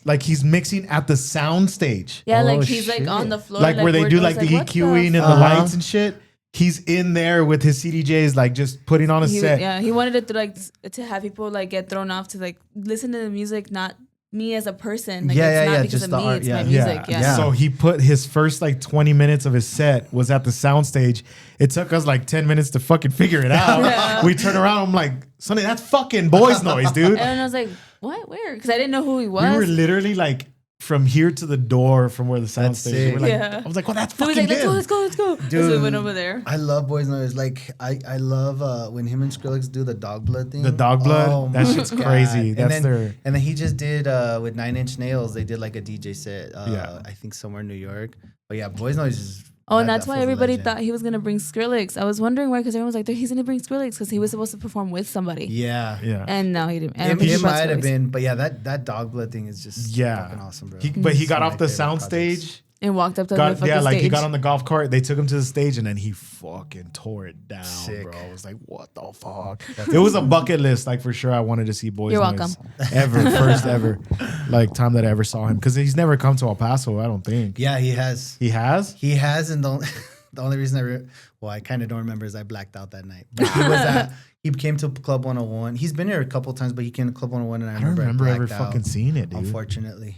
like he's mixing at the sound stage. Yeah, Oh, like he's shit. like on the floor, Like where they we're- do I was like the what EQing and the fuck? lights and shit. He's in there with his CDJs, like just putting on a set. Yeah, he wanted it to like to have people like get thrown off to like listen to the music, not me as a person. Like, Yeah, it's yeah, not yeah, because just of the me, art, it's yeah. my music. Yeah. So he put his first like 20 minutes of his set was at the sound stage. It took us like 10 minutes to fucking figure it out. Yeah. We turn around, I'm like, Sonny, that's fucking Boys Noise, dude. And I was like, "What? Where?" Because I didn't know who he was. We were literally like from here to the door from where the sound That's stage. sick. We're like, Yeah. I was like, well, that's So he was fucking like, him. let's go. So we Dude. went over there. I love Boys Noise. Like I love when him and Skrillex do the dog blood thing. The dog blood? That my shit's crazy. That's and then, their- And then he just did with 9 Inch Nails. They did like a DJ set. Yeah. I think somewhere in New York. But yeah, Boys Noise is. Oh, and that- that's that why fool's a everybody legend. thought he was gonna bring Skrillex. I was wondering why, because everyone was like, he's gonna bring Skrillex because he was supposed to perform with somebody. Yeah. Yeah. And no, he didn't. I It, don't think he it brought might have Skrillex. been, but yeah, that dog blood thing is just fucking awesome, bro. But he It's got one off of the my favorite sound projects. stage. And walked up to the Got, fucking yeah, like stage. he got on the golf cart. They took him to the stage and then he fucking tore it down, Sick. bro. I was like, what the fuck? It was a bucket list. Like for sure, I wanted to see Boys You're Noise welcome. ever, first ever, like time that I ever saw him because he's never come to El Paso. I don't think. Yeah, he has. He has. He has, and the only reason I kind of don't remember is I blacked out that night. But he was he came to Club 101. He's been here a couple times, but he came to Club 101, and I I don't remember remember ever blacked out, fucking seeing it, dude. unfortunately.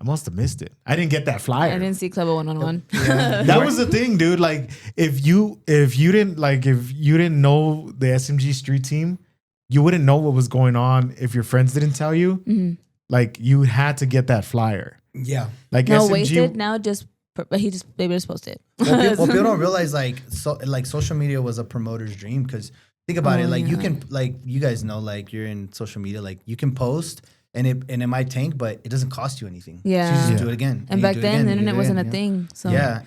I must have missed it. I didn't get that flyer. I didn't see Club 101. That was the thing, dude. Like if you didn't know the SMG street team, you wouldn't know what was going on if your friends didn't tell you. Mhm. Like you had to get that flyer. Yeah. Like No, SMG, wasted. Now they just post it. Well, people don't realize like social media was a promoter's dream because think about it. Like you yeah. can like you guys know like you're in social media like you can post and it might tank but it doesn't cost you anything. Yeah. So you just Yeah. do it again. And you back do it then, again, the and you internet do it wasn't a again, thing. So Yeah,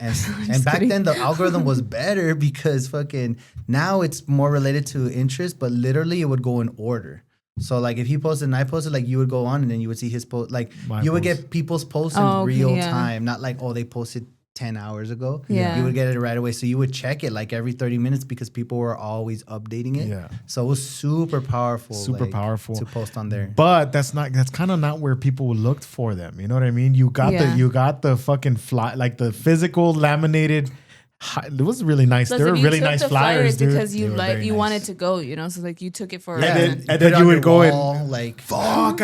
and back kidding. then the algorithm was better because fucking now it's more related to interest, but literally it would go in order. So like if he posted and I posted, like you would go on and then you would see his post. Like My you would post. get people's posts in okay, real yeah. time, not like they posted 10 hours ago. Yeah. You would get it right away. So you would check it like every 30 minutes because people were always updating it. Yeah. So it was super powerful. Super powerful. to post on there. But that's kind of not where people looked for them. You know what I mean? You got the fucking like the physical laminated. It was really nice. Plus, There were if you really took nice the flyers, dude. because you They were like very you nice. wanted to go, you know. So like you took it for Yeah, then- and put then it you on would your go in- wall, like Fuck!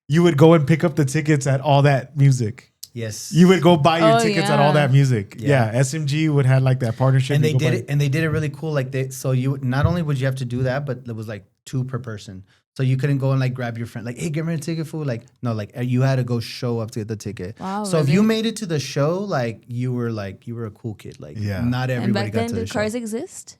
You would go and pick up the tickets at all that music. yes. You would go buy your Oh, tickets at all yeah. that music. Yeah. Yeah. SMG would have like that partnership. and You they go did buy- it and they did it really cool like so you not only would you have to do that but it was like 2 per person, so you couldn't go and like grab your friend like hey give me a ticket fool, like no, like you had to go show up to get the ticket. Wow, so if really? you made it to the show like you were a cool kid, like Yeah. not And everybody back got then, to the did show. cars exist?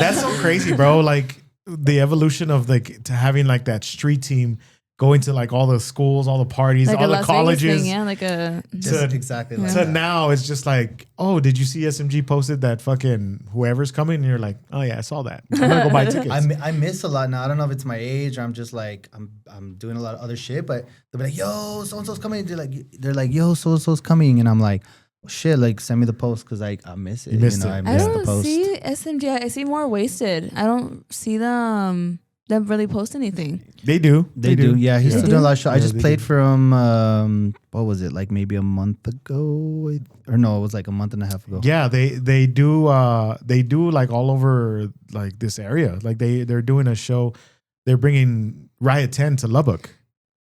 That's so crazy, bro. Like the evolution of like to having like that street team going to like all the schools, all the parties, Like all a the Las Vegas colleges. thing, yeah, like a. Just exactly like To that. now, it's just like, oh, did you see SMG posted that fucking whoever's coming? And you're like, oh yeah, I saw that. I'm gonna go buy tickets. I miss a lot now. I don't know if it's my age or I'm just like I'm doing a lot of other shit, but they'll be like, yo, so and so's coming. They're like, yo, so and so's coming, and I'm like, oh, shit, like send me the post because I miss it. You missed it. I I miss the don't post. see SMG. I see more wasted. I don't see them really post anything. They do. They do. Yeah, he's They still doing a do? lot of shows. I Yeah, just they played do. from what was it, like maybe a month ago, or no, it was like a month and a half ago. Yeah, they do like all over like this area. Like they're doing a show. They're bringing Riot 10 to Lubbock.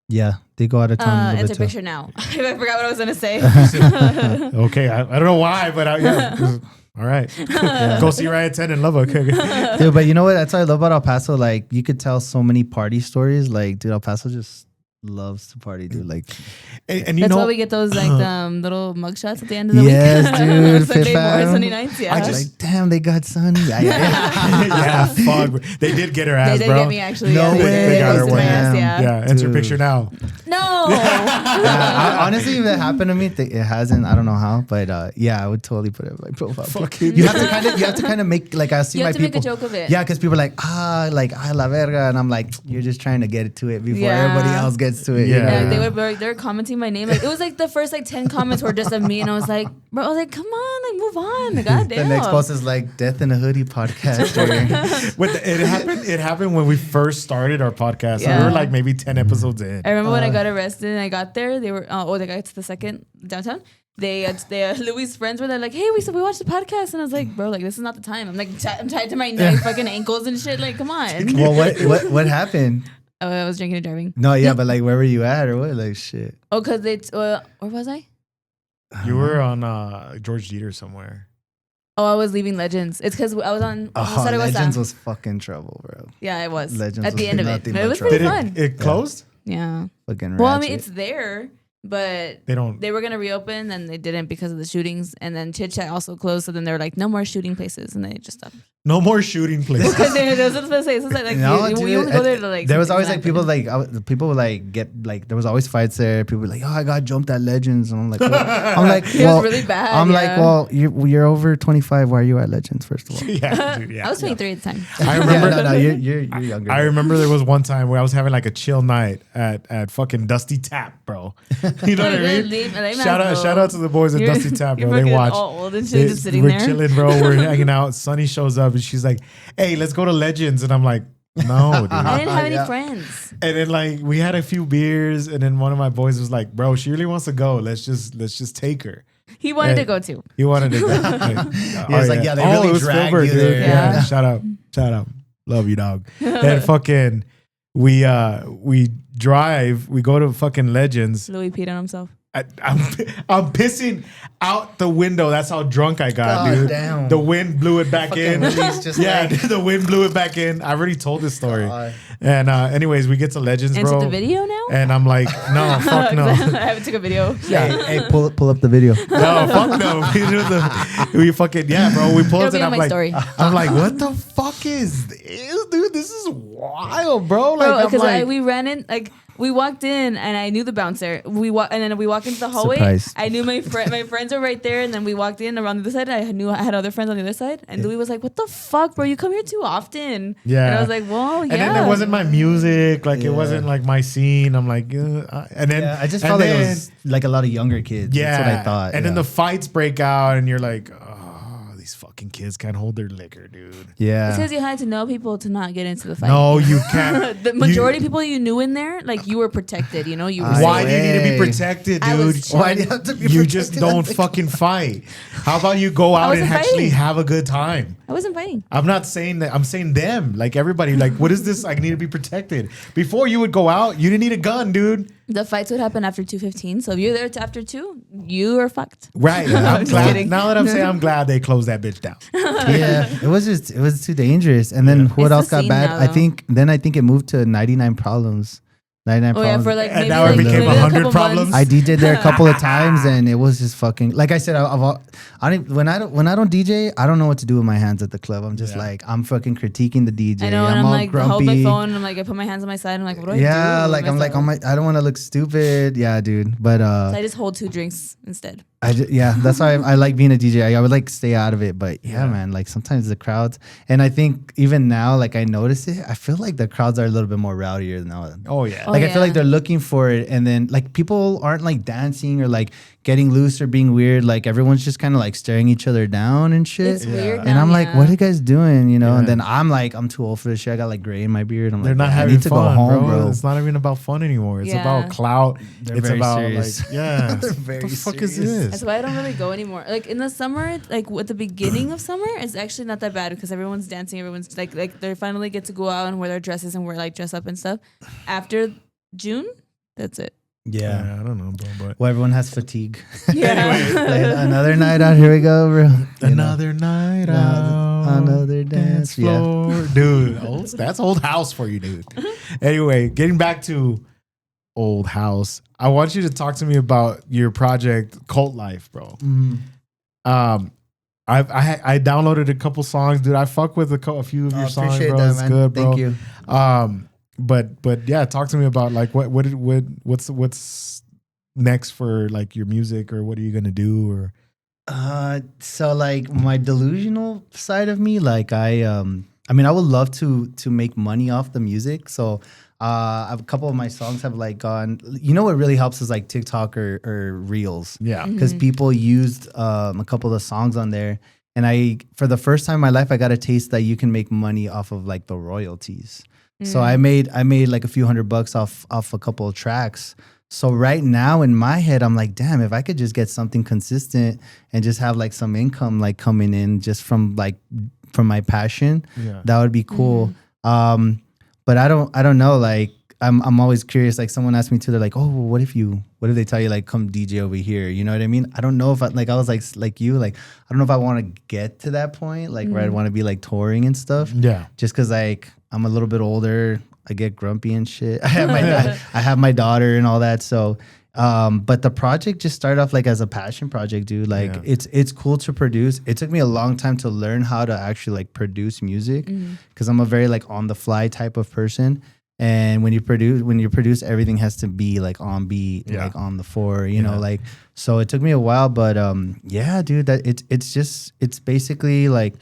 Yeah, they go out of town a little Enter bit too. picture now. I forgot what I was gonna say. Okay, I don't know why, but yeah. All right, go see Riot 10 in Lubbock. Dude, but you know what? That's what I love about El Paso. Like, you could tell so many party stories. Like, dude, El Paso just loves to party, dude. Like, and you That's know, why we get those like little mugshots at the end of the Yes, week. dude, Sunday Fifth morning, Ave. Sunday nights. Yeah, I just- like, damn, they got Sunny. Yeah. yeah, fuck. They did get her they ass, did bro. get me actually. No yeah, way. They They got her posted my one. ass, Damn. yeah. Yeah, enter Dude. picture now. No. Honestly, if it happened to me, it hasn't. I don't know how, but yeah, I would totally put it on my profile. Fuck it. You have to kind of make like I see You my have to make people. a joke of it. Yeah, because people are like la verga, and I'm like, you're just trying to get it to it before Yeah. everybody else gets to it. you Yeah. know? Yeah, they were commenting my name. Like it was like the first like 10 comments were just of me, and I was like, bro, I was like, come on, like move on. God The damn. next post is like Death in a Hoodie podcast. or- It happened when we first started our podcast. So we Yeah. were like maybe 10 episodes in. I remember when I got arrested and I got there, they were they got to the second downtown. They Louis' friends were there like, hey, we watched the podcast, and I was like, bro, like this is not the time. I'm like I'm tied to my neck, fucking ankles and shit. Like, come on. well, what happened? Oh, I was drinking and driving. No, yeah, but like, where were you at or what? Like, shit. Oh, cause where was I? You were on George Jeter somewhere. Oh, I was leaving Legends. It's because I was on Saturday West Legends Side. was fucking trouble, bro. Yeah, it was. Legends at the was end of it. nothing But but it was trouble. pretty Did fun. it closed? Yeah. Fucking Well, I mean, ratchet. it's there, but They don't. they were gonna reopen and they didn't because of the shootings. And then Chit Chat also closed, so then they were like, no more shooting places, and they just stopped. No more shooting places. Because there was supposed to say, it's like No, you dude, only go there to like. there was something always like happen. people like people would like get like there was always fights there. People were like, oh, I got jumped at Legends, and I'm like, It was really bad. I'm like, yeah. well, you're over 25. Why are you at Legends? First of all, yeah, dude, yeah. I was 23 at the time. I remember. Yeah, no, you're younger. I remember there was one time where I was having like a chill night at fucking Dusty Tap, bro. You know what I mean? Shout out to the boys at Dusty Tap, bro. They watch. all old and shit, just sitting we're there. chilling, bro. We're hanging out. Sunny shows up and she's like, "Hey, let's go to Legends." And I'm like, "No, dude." I didn't have any Yeah. friends. And then like we had a few beers, and then one of my boys was like, "Bro, she really wants to go. Let's just take her." He wanted Hey. to go too. He wanted to go. He was like, "Yeah, they really it was dragged Philbert, you dude. there." Yeah. Yeah. Shout out, love you, dog. And fucking, we go to fucking Legends. Louis peed on himself. I'm pissing out the window. That's how drunk I got, God dude. damn. The wind blew it back in. Just Yeah, like- dude, the wind blew it back in. I already told this story. God. And anyways, we get to Legends, Into bro. the video now? And I'm like, no, fuck no. I haven't took a video. Hey, pull up the video. No, fuck no. We fucking, yeah, bro. We pulled It'll it. be And on I'm my like, story. I'm like, what the fuck is this, dude? This is wild, bro. Like, Bro, I'm because like, we ran in, like, we walked in and I knew the bouncer. And then we walked into the hallway. Surprise. I knew my friends were right there. And then we walked in around the other side. I knew I had other friends on the other side. And Louis was like, "What the fuck, bro? You come here too often." Yeah. And I was like, "Well, yeah." and then it wasn't my music. Like, it Yeah. wasn't like my scene. I'm like, and then Yeah, I just and felt like it then- was like a lot of younger kids. Yeah. That's what I thought. And then yeah. the fights break out, and you're like, oh, these fucking kids can't hold their liquor, dude. It's yeah. because you had to know people to not get into the fight. No, you can't. The majority of people you knew in there, like, you were protected. You know, you were Why safe. do you need to be Way. protected, I was dude? Why do you have to be You just protected? don't fucking fight. How about you go out and wasn't actually fighting. have a good time? I wasn't fighting. I'm not saying that. I'm saying them. Like, everybody. Like, what is this? I need to be protected. Before you would go out, you didn't need a gun, dude. The fights would happen after 2:15. So if you're there to after 2, you are fucked. Right. I'm just glad. kidding. Now that I'm saying, I'm glad they closed that bitch down. Yeah, it was too dangerous. And then what It's else the got scene bad? now, I though. think it moved to 99 Problems. 99 Oh yeah, Problems. for like And maybe now it like became maybe a 100 couple problems? months. I DJ'd there a couple of times, and it was just fucking. Like I said, when I don't DJ, I don't know what to do with my hands at the club. I'm just Yeah. like, I'm fucking critiquing the DJ. I know, and I'm all like, hold my grumpy. phone. I'm like, I put my hands on my side. I'm like, what do I do? Yeah, like I'm like, myself? I don't want to look stupid. Yeah, dude. But So I just hold 2 drinks instead. yeah, that's why I like being a DJ. I would like stay out of it, but yeah, man, like sometimes the crowds, and I think even now, like I notice it, I feel like the crowds are a little bit more rowdier now. Oh, yeah. Oh, Like I yeah. feel like they're looking for it, and then like people aren't like dancing or like getting loose or being weird. Like everyone's just kind of like staring each other down and shit. It's weird. And now, I'm like, yeah. what are you guys doing? You know? And Yeah. then I'm like, I'm too old for this shit. I got like gray in my beard. I'm They're like, not "Man, having I need to fun, go home, bro. bro. It's not even about fun anymore. It's Yeah. about clout. They're it's very about serious. like, yeah. They're what very the fuck is serious. this? That's why I don't really go anymore. Like in the summer, like at the beginning of summer, it's actually not that bad because everyone's dancing. Everyone's like they finally get to go out and wear their dresses and wear like dress up and stuff. After June, that's it. Yeah. I don't know, bro. But Well, everyone has fatigue. Yeah. Like, another night out. Here we go, bro. You know? another night out, Another dance. Yeah. floor. Dude. That's old house for you, dude. Anyway, getting back to old house, I want you to talk to me about your project Cultlife, bro. Mhm. I downloaded a couple songs, dude. I fuck with a few of your songs, Appreciate bro. that, It's man. good, bro. Thank you. But yeah, talk to me about like what's next for like your music, or what are you gonna do, or So like my delusional side of me, like I mean, I would love to make money off the music. So a couple of my songs have like gone. You know what really helps is like TikTok or Reels. yeah, Because people used a couple of the songs on there, and for the first time in my life, I got a taste that you can make money off of like the royalties. So I made like a few $100 off a couple of tracks. So right now in my head, I'm like, damn, if I could just get something consistent and just have like some income like coming in just from my passion, yeah. that would be cool. But I don't know. Like I'm always curious. Like someone asked me too, they're like, oh, well, what if they tell you like come DJ over here? You know what I mean? I don't know if I was like you, like I don't know if I want to get to that point, like where I'd want to be like touring and stuff. Yeah. Just because like I'm a little bit older, I get grumpy and shit. I have my daughter and all that. So, but the project just started off like as a passion project, dude. Like Yeah. it's cool to produce. It took me a long time to learn how to actually like produce music because I'm a very like on the fly type of person. And when you produce, everything has to be like on beat, Yeah. like on the floor, you know, like, so it took me a while, but yeah, dude, that it's basically like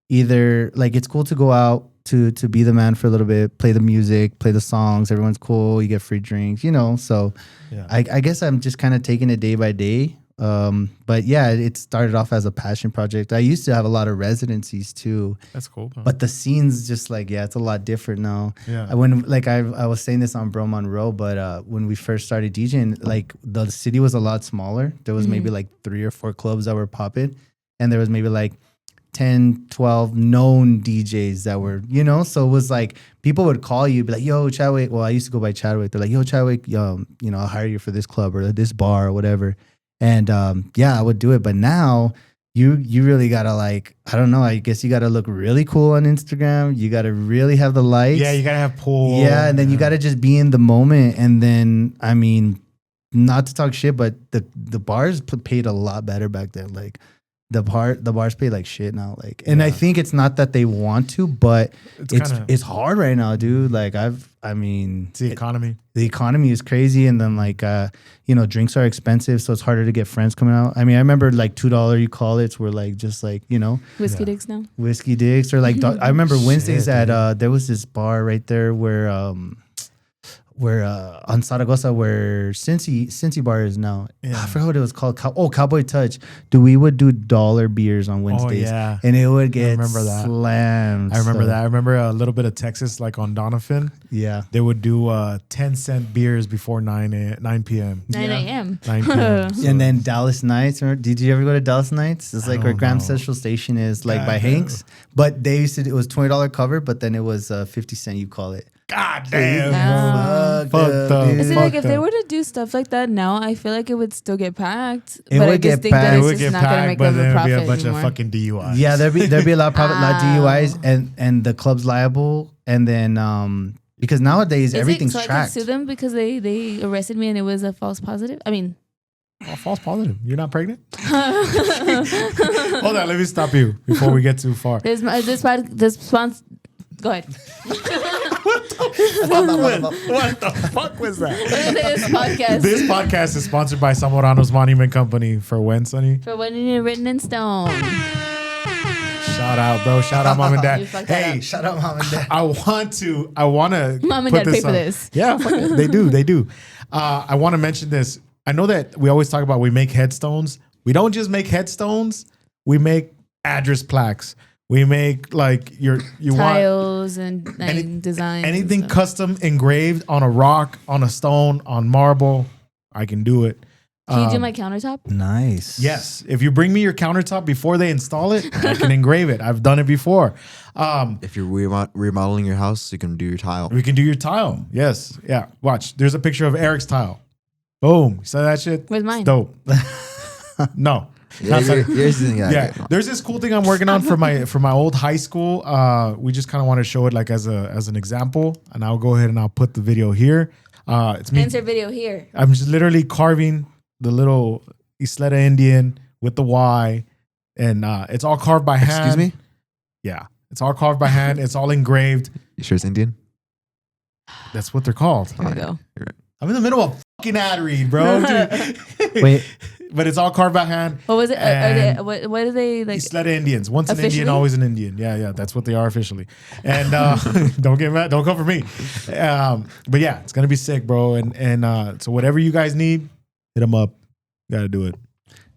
either like, it's cool to go out to be the man for a little bit, play the music, play the songs. Everyone's cool. You get free drinks, you know? So Yeah. I guess I'm just kind of taking it day by day. But yeah, it started off as a passion project. I used to have a lot of residencies too, That's cool. Bro. but the scene's just like, yeah, it's a lot different now. Yeah. When like I was saying this on Bro Monroe, but when we first started DJing, like the city was a lot smaller. There was maybe like 3 or 4 clubs that were popping, and there was maybe like 10, 12 known DJs that were, you know, so it was like people would call you, be like, yo, Chadwick. Well, I used to go by Chadwick. They're like, yo, Chadwick, you know, I'll hire you for this club or this bar or whatever. And yeah, I would do it. But now you really gotta like, I don't know, I guess you gotta look really cool on Instagram. You gotta really have the lights. Yeah, you gotta have pull. Yeah, and then you gotta just be in the moment. And then, I mean, not to talk shit, but the bars paid a lot better back then. Like the bars pay like shit now. Like, and I think it's not that they want to, but it's hard right now, dude. Like it's the economy. The economy is crazy, and then like you know, drinks are expensive, so it's harder to get friends coming out. I mean, I remember like $2 you call it were like just like, you know, whiskey dicks now. Whiskey dicks or like I remember Wednesdays at there was this bar right there where on Zaragoza where Cincy Bar is now. Yeah. I forgot what it was called. Cowboy Touch. We would do dollar beers on Wednesdays. Oh, yeah. And it would get slammed. I remember that. I remember a little bit of Texas, like on Donovan. Yeah. They would do 10-cent beers before 9 p.m. 9 a.m. 9 p.m. So. And then Dallas Nights. Did you ever go to Dallas Nights? It's like where Grand Central Station is, like by Hanks. But they used to, it was $20 cover, but then it was 50 cent, you call it. God damn. Fucked up. Is it like if they were to do stuff like that now, I feel like it would still get packed. It but would I just get think that packed. it's just not going to make but them a then profit it'd be a bunch anymore. of fucking DUIs. Yeah, there'd be a lot of DUIs and the club's liable. And then because nowadays everything's so tracked. I can sue them because they arrested me and it was a false positive. I mean, false positive. You're not pregnant? Hold on, let me stop you before we get too far. Go ahead. What the fuck was that? This podcast. This podcast is sponsored by Zamoranos Monument Company. For when, Sonny? For when it's written in stone. Shout out, bro. Shout out, mom and You dad. fucked that Hey, up. shout out, mom and dad. I want to. Mom and dad pay for this. Yeah, fuck it. They do. I want to mention this. I know that we always talk about we make headstones. We don't just make headstones. We make address plaques. We make like you tiles and designs. Anything and custom engraved on a rock, on a stone, on marble. I can do it. Can you do my countertop? Nice. Yes. If you bring me your countertop before they install it, I can engrave it. I've done it before. If you're remodeling your house, you can do your tile. We can do your tile. Yes. Yeah. Watch. There's a picture of Eric's tile. Boom. You saw that shit? Where's mine? It's dope. No. Yeah, There's this cool thing I'm working on for my old high school. We just kind of want to show it like as an example, and I'll go ahead and I'll put the video here. It's me. Insert video here. I'm just literally carving the little Isleta Indian with the Y, and it's all carved by hand. Excuse me? Yeah, it's all carved by hand. It's all engraved. You sure it's Indian? That's what they're called. Here we go. I'm in the middle of a fucking ad read, bro. Wait. But it's all carved by hand. What was it? And what are they like? Isleta Indians. Once an Officially? Indian, always an Indian. Yeah, that's what they are officially. And don't get mad. Don't come for me. But yeah, it's gonna be sick, bro. And so whatever you guys need, hit them up. You gotta do it.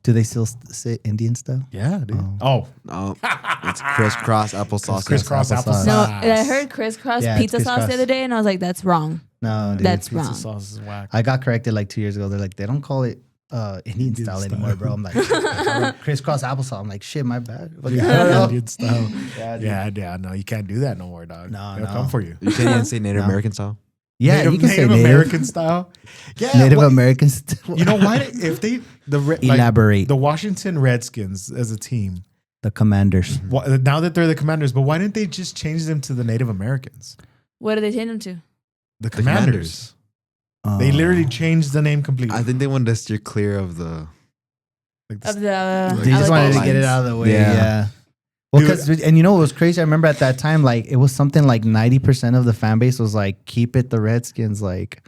Do they still say Indian style? Yeah, dude. Oh. No, it's crisscross applesauce. Crisscross applesauce. No, I heard crisscross Yeah, pizza it's sauce crisscross. the other day, and I was like, "That's wrong. No, dude. That's Pizza wrong." sauce is whack. I got corrected like 2 years ago. They're like, they don't call it Indian style anymore, bro. I'm like, crisscross applesauce. I'm like, shit, my bad. Indian style. Yeah, Yeah. No, you can't do that no more, dog. No, They'll no. come for you. You can't even say Native American style. Yeah, you can say Native American style. Yeah, Native American style. You know why? If they Elaborate. the Washington Redskins as a team. The Commanders. Now that they're the Commanders, but why didn't they just change them to the Native Americans? What did they change them to? The Commanders. They literally changed the name completely. I think they wanted to steer clear of the. Like Of the They just wanted to allegations. get it out of the way. Yeah. Yeah. Well, Dude. because and you know what was crazy? I remember at that time, like it was something like 90% of the fan base was like, "Keep it the Redskins," like,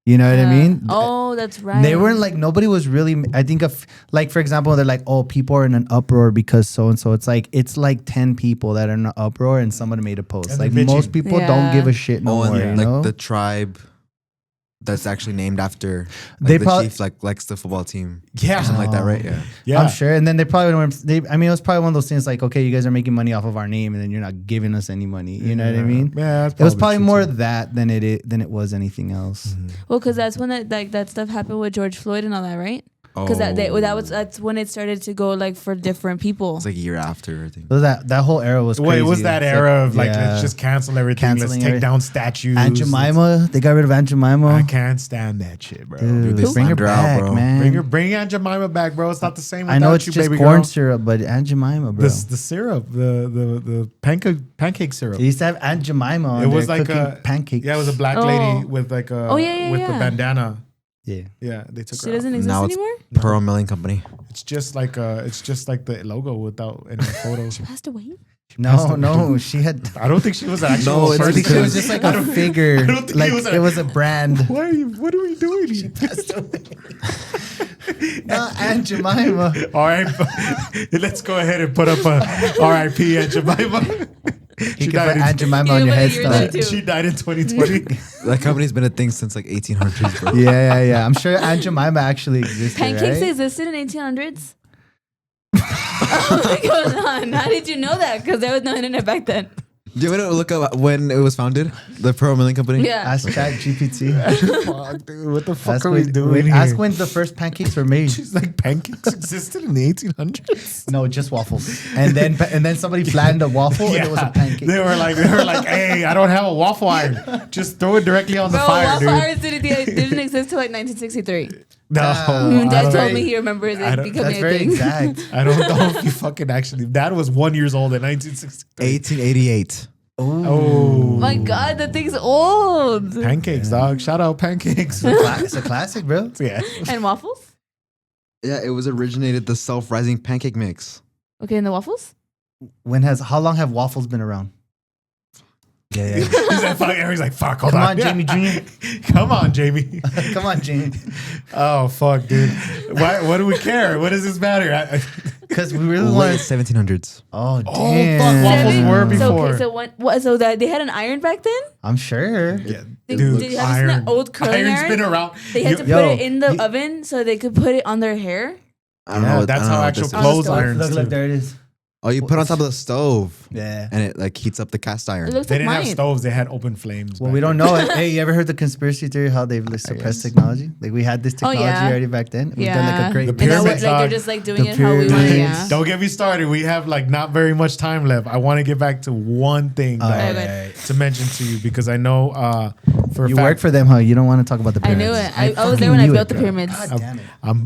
you know what I mean? Oh, that's right. They weren't like nobody was really. I think of like for example, they're like, "Oh, people are in an uproar because so and so." It's like 10 people that are in an uproar, and somebody made a post. And Like they're bitching. most people don't Yeah. give a shit no more. and You like know? the tribe that's actually named after They the probably- chief likes the football team. Yeah. Or something like that, right? Yeah. Yeah. I'm sure. And then they probably weren't. I mean, it was probably one of those things like, okay, you guys are making money off of our name, and then you're not giving us any money. You know what I mean? Yeah, that's It was probably true, more too. that than it was anything else. Well, because that's when that stuff happened with George Floyd and all that, right? Because that's when it started to go like for different people. It's like a year after, I think. So that whole era was crazy. Wait, it was that It's era of like, yeah. let's just cancel everything. Let's Canceling take everything. down statues. Aunt Jemima. They got rid of Aunt Jemima. I can't stand that shit, bro. Dude, they bring her slammed her out, back, bro. man. Bring Aunt Jemima back, bro. It's not the same without I know it's you, just baby corn girl. syrup, but Aunt Jemima, bro. The syrup, the pancake syrup. They used to have Aunt Jemima on It was there like cooking a pancakes. Yeah, it was a black Oh. lady with like a with the bandana. Yeah. Yeah, they took She her out. doesn't exist Now it's anymore. Pearl Milling Company. It's just like the logo without any photos. Passed away. No, she had. I don't think she was an actual No, it's I person. think it was just like a figure. think Like it it was was a brand. What are we doing here? Aunt Jemima. All right, let's go ahead and put up a R.I.P. Aunt Jemima. You can put Aunt Jemima on your Yeah, but you're headstone. too. She died in 2020. That company's been a thing since like 1800s, bro. Yeah. I'm sure Aunt Jemima actually existed. Pancakes right? existed in 1800s. Oh my God, how did you know that? Because there was no internet back then. Do you want to look up when it was founded? The Pearl Milling Company? Yeah. Ask Chat GPT. Fuck, dude, what the fuck Ask are we when, doing here? ask when the first pancakes were made. She's like, pancakes existed in the 1800s. No, just waffles. And then somebody flattened a waffle and it was a pancake. They were like, hey, I don't have a waffle iron. Just throw it directly on the Bro, fire, waffle dude. irons didn't exist till like 1963. No, I Dad don't told know. me he remembers I it don't- becoming That's a very thing. exact. I don't know if you fucking actually. Dad was 1 year old in 1963. 1888. Oh, My God, that thing's old. pancakes, dog. Shout out pancakes. It's a classic, bro. Yeah. And waffles? Yeah, it was originated the self-rising pancake mix. Okay, and the waffles? How long have waffles been around? Yeah. He's like, fuck. He's like, fuck. Hold Come on, on, Jamie Dream. Come on, Jamie. Come on, Jamie. Oh fuck, dude. Why? What do we care? What does this matter? Because we really Late want. 1700s. Oh, fuck, damn. waffles Seven- were before. So that they had an iron back then? I'm sure. Yeah, Did dude. you have that old curling Iron's iron? been around. They had to Yo, put it in the you- oven so they could put it on their hair. I don't Yeah, know. that's I don't how know what actual this is. clothes stove. irons. Look, too. there it is. Oh, you put it on top of the stove. Yeah. And it like heats up the cast iron. It looks They like didn't mine. have stoves. They had open flames. Well, back we don't then. know it. Hey, you ever heard the conspiracy theory how they've suppressed technology? Like we had this technology yeah. already back then. We've done like Yeah. a great. The And now pyramids, they're dog. just like doing The it how we want it. pyramids. Yeah. Don't get me started. We have like not very much time left. I want to get back to one thing dog, Okay. to mention to you because I know for a You fact, work for them, huh? You don't want to talk about the I pyramids. knew it. I was fucking there when I knew built the bro. pyramids. God damn it. I'm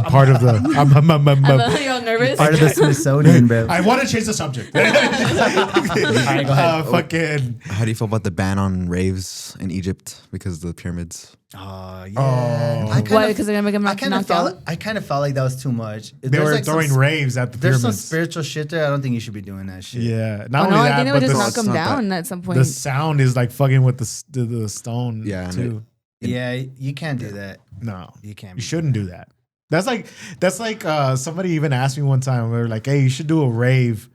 part of the. You're all nervous? Part of the Smithsonian, bro. I want to change the subject. Alright, go ahead. Fucking. How do you feel about the ban on raves in Egypt because of the pyramids? Oh yeah. Oh. I kind Why? of- Because they're gonna make them I kind of knocked out? felt. I kind of felt like that was too much. They were throwing raves at the There's some pyramids. spiritual shit there. I don't think you should be doing that shit. Yeah, Oh, not no, only I that, think they but would just the, knock it's them not down at some point. the sound is like fucking with the stone. Yeah, and too. Yeah, you can't do that. No, You can't. you shouldn't do that. That's like somebody even asked me one time. They were like, "Hey, you should do a rave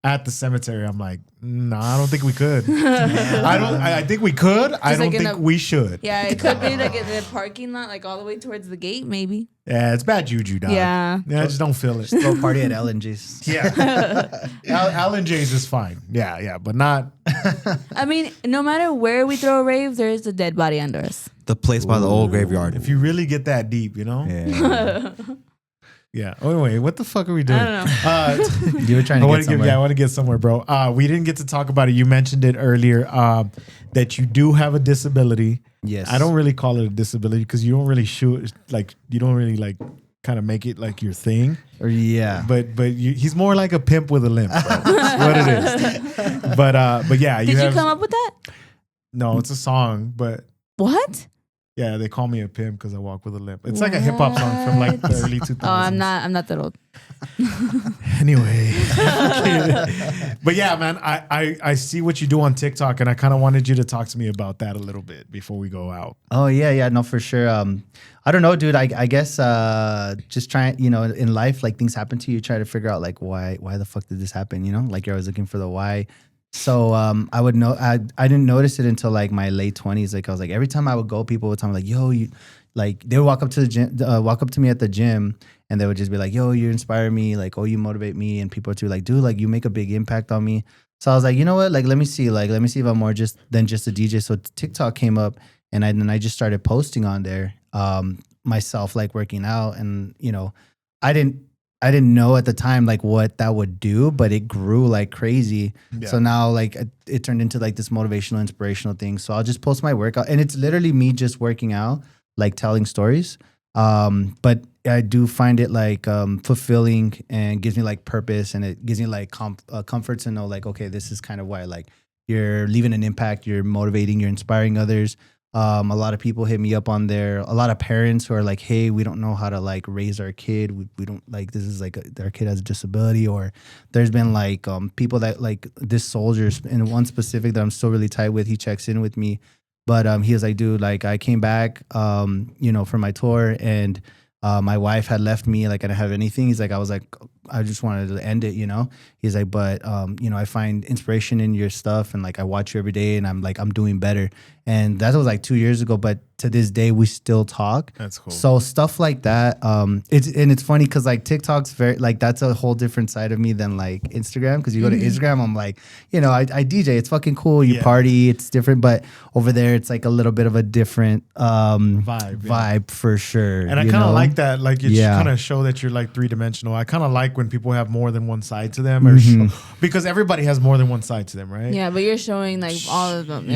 at the cemetery." I'm like, "No, I don't think we could. I think we could. I don't like in think a- we should." Yeah, it could be like in the parking lot, like all the way towards the gate, maybe. Yeah, it's bad juju, dog. Yeah. I just don't feel it. Go party at LNG's. Yeah, Alan J's is fine. Yeah, but not. I mean, no matter where we throw a rave, there is a dead body under us. The place by the old graveyard. If you really get that deep, you know. Yeah. Yeah. Oh, anyway, what the fuck are we doing? I don't know. You were trying I to want get to give. somewhere. Yeah, I want to get somewhere, bro. We didn't get to talk about it. You mentioned it earlier that you do have a disability. Yes. I don't really call it a disability because you don't really shoot like you don't really like kind of make it like your thing. Or yeah. But he's more like a pimp with a limp. Bro. That's what it is. But yeah, Did you have, come up with that? No, it's a song, but. What? Yeah, they call me a pimp because I walk with a limp. It's like a hip hop song from like the early 2000s. Oh, I'm not that old. Anyway, but yeah, man, I see what you do on TikTok, and I kind of wanted you to talk to me about that a little bit before we go out. Oh yeah, no, for sure. I don't know, dude. I guess just trying, in life, like things happen to you, try to figure out like why the fuck did this happen? Like you're always looking for the why. So I would know. I didn't notice it until like my late 20s. Like I was like every time I would go, people would tell me like, "Yo, you," like they would walk up to the gym, walk up to me at the gym, and they would just be like, "Yo, you inspire me," like, "Oh, you motivate me," and people would be like, "Dude, like you make a big impact on me." So I was like, you know what? Like let me see if I'm more than just a DJ. So TikTok came up, and I just started posting on there. myself like working out, and I didn't know at the time like what that would do, but it grew like crazy. Yeah. So now like it turned into like this motivational, inspirational thing. So I'll just post my workout, and it's literally me just working out, like telling stories. But I do find it like fulfilling, and gives me like purpose, and it gives me like comfort to know like, okay, this is kind of why like you're leaving an impact, you're motivating, you're inspiring others. A lot of people hit me up on there. A lot of parents who are like, hey, we don't know how to like raise our kid. We don't like, this is like our kid has a disability. Or there's been like people that like this soldiers, and one specific that I'm still really tight with, he checks in with me. But he was like, dude, like I came back, for my tour, and my wife had left me, like I didn't have anything. He's like, I just wanted to end it, He's like, but I find inspiration in your stuff, and like I watch you every day, and I'm doing better. And that was like 2 years ago, but to this day we still talk. That's cool. So stuff like that. It's funny because like TikTok's very like, that's a whole different side of me than like Instagram. Because you go to Instagram, I'm like, I DJ. It's fucking cool. You party. It's different. But over there, it's like a little bit of a different vibe for sure. And I kind of like that. Like you kind of show that you're like 3-dimensional. I kind of like when people have more than one side to them, or because everybody has more than one side to them, right? Yeah, but you're showing like all of them.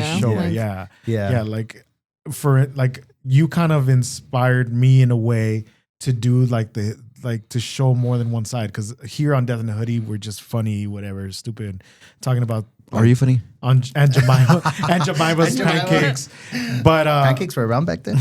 Yeah. Like for it, like you kind of inspired me in a way to do to show more than one side. Because here on Death in the Hoodie, we're just funny, whatever, stupid, talking about. Are you funny? On Aunt Jemima's pancakes, but pancakes were around back then.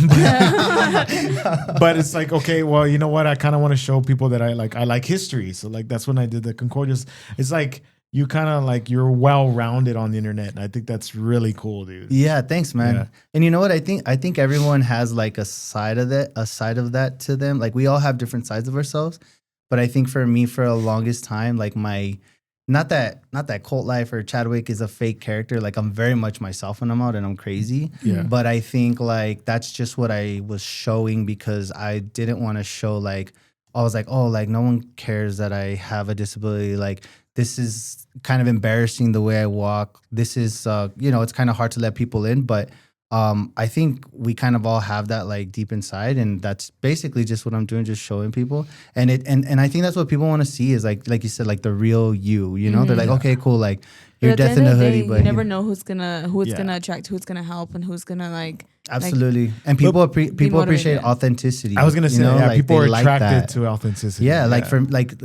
But it's like, okay, well, you know what? I kind of want to show people that I like history. So like that's when I did the Concordias. It's like you kind of like you're well rounded on the internet, and I think that's really cool, dude. Yeah, thanks, man. Yeah. And you know what? I think everyone has like a side of that to them. Like we all have different sides of ourselves, but I think for me, for the longest time, like my not that Cultlife or Chadwick is a fake character. Like I'm very much myself when I'm out and I'm crazy. Yeah. But I think like that's just what I was showing, because I didn't want to show like, I was like, oh, like no one cares that I have a disability. Like this is kind of embarrassing the way I walk. This is, it's kind of hard to let people in. But I think we kind of all have that like deep inside. And that's basically just what I'm doing, just showing people. And I think that's what people want to see is like you said, like the real you, They're like, okay, cool. Like you're Death in the Hoodie, but you never know who's gonna attract, who's gonna help, and who's gonna like. Absolutely. Like, and people appreciate authenticity. I was gonna say, like, people are attracted like to authenticity. Yeah, like for like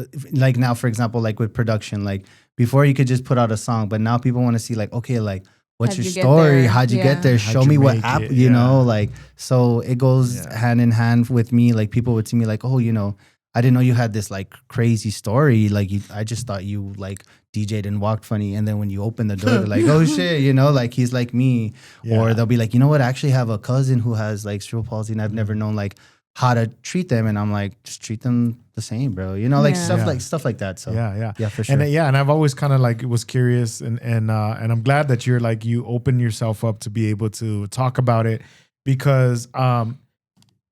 now, for example, like with production, like before you could just put out a song, but now people want to see like, okay, like what's your story? How'd you get there? Show me what app, like, so it goes hand in hand with me. Like people would see me like, oh, I didn't know you had this like crazy story. Like I just thought you like DJ'd and walked funny. And then when you open the door, they're like, oh shit, like he's like me. Yeah. Or they'll be like, you know what? I actually have a cousin who has like cerebral palsy, and I've never known like how to treat them. And I'm like, just treat them the same, bro. Stuff like that. So yeah, for sure. And I've always kind of like was curious, and I'm glad that you're like, you open yourself up to be able to talk about it, because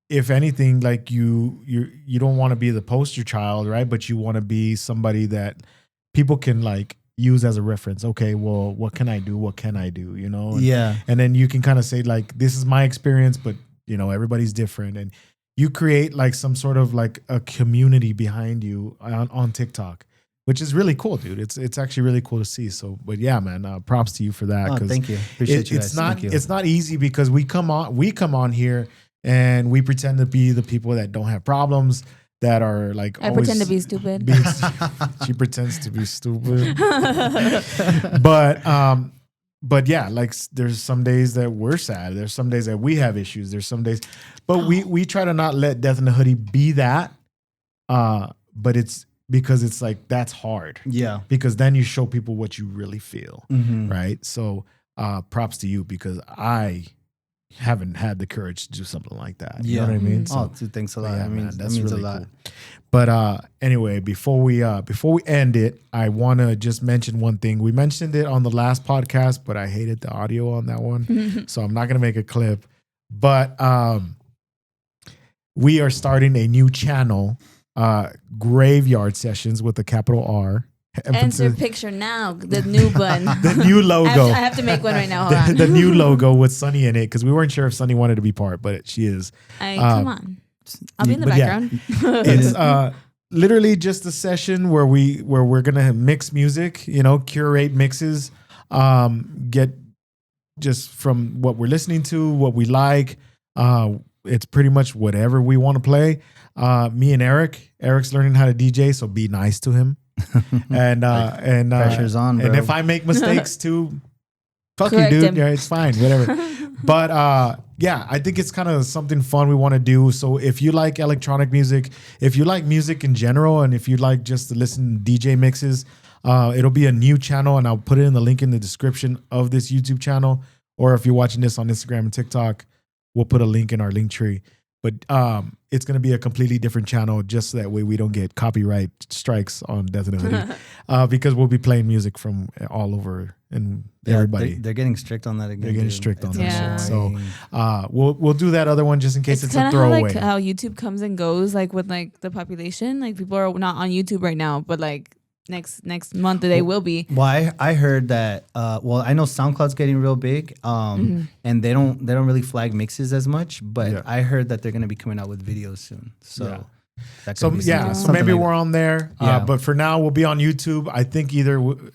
if anything, like you don't want to be the poster child, right? But you want to be somebody that people can like use as a reference. Okay, well, what can I do? What can I do? And then you can kind of say like, this is my experience, but everybody's different, and you create like some sort of like a community behind you on TikTok, which is really cool, dude. It's actually really cool to see. So, but yeah, man, props to you for that. Oh, thank you. Appreciate you guys. It's not easy, because we come on here and we pretend to be the people that don't have problems, that are like, I pretend to be stupid. She pretends to be stupid. But yeah, like there's some days that we're sad. There's some days that we have issues. There's some days, but we try to not let Death in the Hoodie be that. But it's because it's like, that's hard. Yeah. Because then you show people what you really feel. Mm-hmm. Right. So props to you, because I haven't had the courage to do something like that. You know what I mean? So, dude, thanks a lot. Yeah, man, that means really a lot. Cool. But anyway, before we end it, I want to just mention one thing. We mentioned it on the last podcast, but I hated the audio on that one, so I'm not gonna make a clip. But we are starting a new channel, Graveyard Sessions with a capital R. Enter picture now, the new bun. The new logo. I have to make one right now. Hold on. The new logo with Sunny in it, because we weren't sure if Sunny wanted to be part, but she is. Come on. I'll be in the But yeah. background. It's literally just a session where we're gonna mix music, curate mixes, get just from what we're listening to, what we like. It's pretty much whatever we want to play. Me and Eric's learning how to DJ, so be nice to him. And Pressure's on, bro. And if I make mistakes too, fuck Correct you, dude. him. Yeah, it's fine, whatever. But yeah, I think it's kind of something fun we want to do. So if you like electronic music, if you like music in general, and if you like just to listen to DJ mixes, it'll be a new channel, and I'll put it in the link in the description of this YouTube channel. Or if you're watching this on Instagram and TikTok, we'll put a link in our link tree. But it's going to be a completely different channel, just so that way we don't get copyright strikes on Death in the Hoodie, because we'll be playing music from all over and everybody. They're getting strict on that again. They're getting dude. strict on It's that shit. annoying. So we'll do that other one just in case it's a kind of throwaway. how YouTube comes and goes, like with like the population. Like people are not on YouTube right now, but like next month they will be. Well, I heard that. Well, I know SoundCloud's getting real big, and they don't really flag mixes as much. But Yeah. I heard that they're going to be coming out with videos soon. So, Yeah. that So could be yeah, so something maybe like we're on there. Yeah. But for now, we'll be on YouTube. I think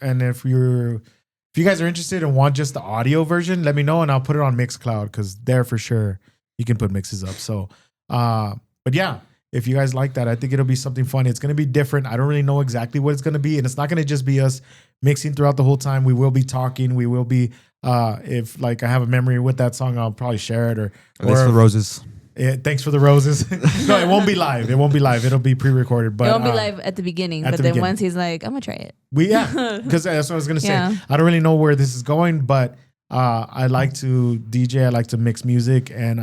and if you guys are interested and want just the audio version, let me know and I'll put it on Mixcloud, because there for sure you can put mixes up. So, but yeah, if you guys like that, I think it'll be something fun. It's going to be different. I don't really know exactly what it's going to be, and it's not going to just be us mixing throughout the whole time. We will be talking. We will be, if like I have a memory with that song, I'll probably share it or Thanks for the roses. Yeah, thanks for the roses. No, it won't be live. It'll be pre-recorded. But It won't be live at the beginning, at but the then beginning. once he's like, I'm gonna try it. because that's what I was gonna say. Yeah. I don't really know where this is going, but I like to DJ. I like to mix music, and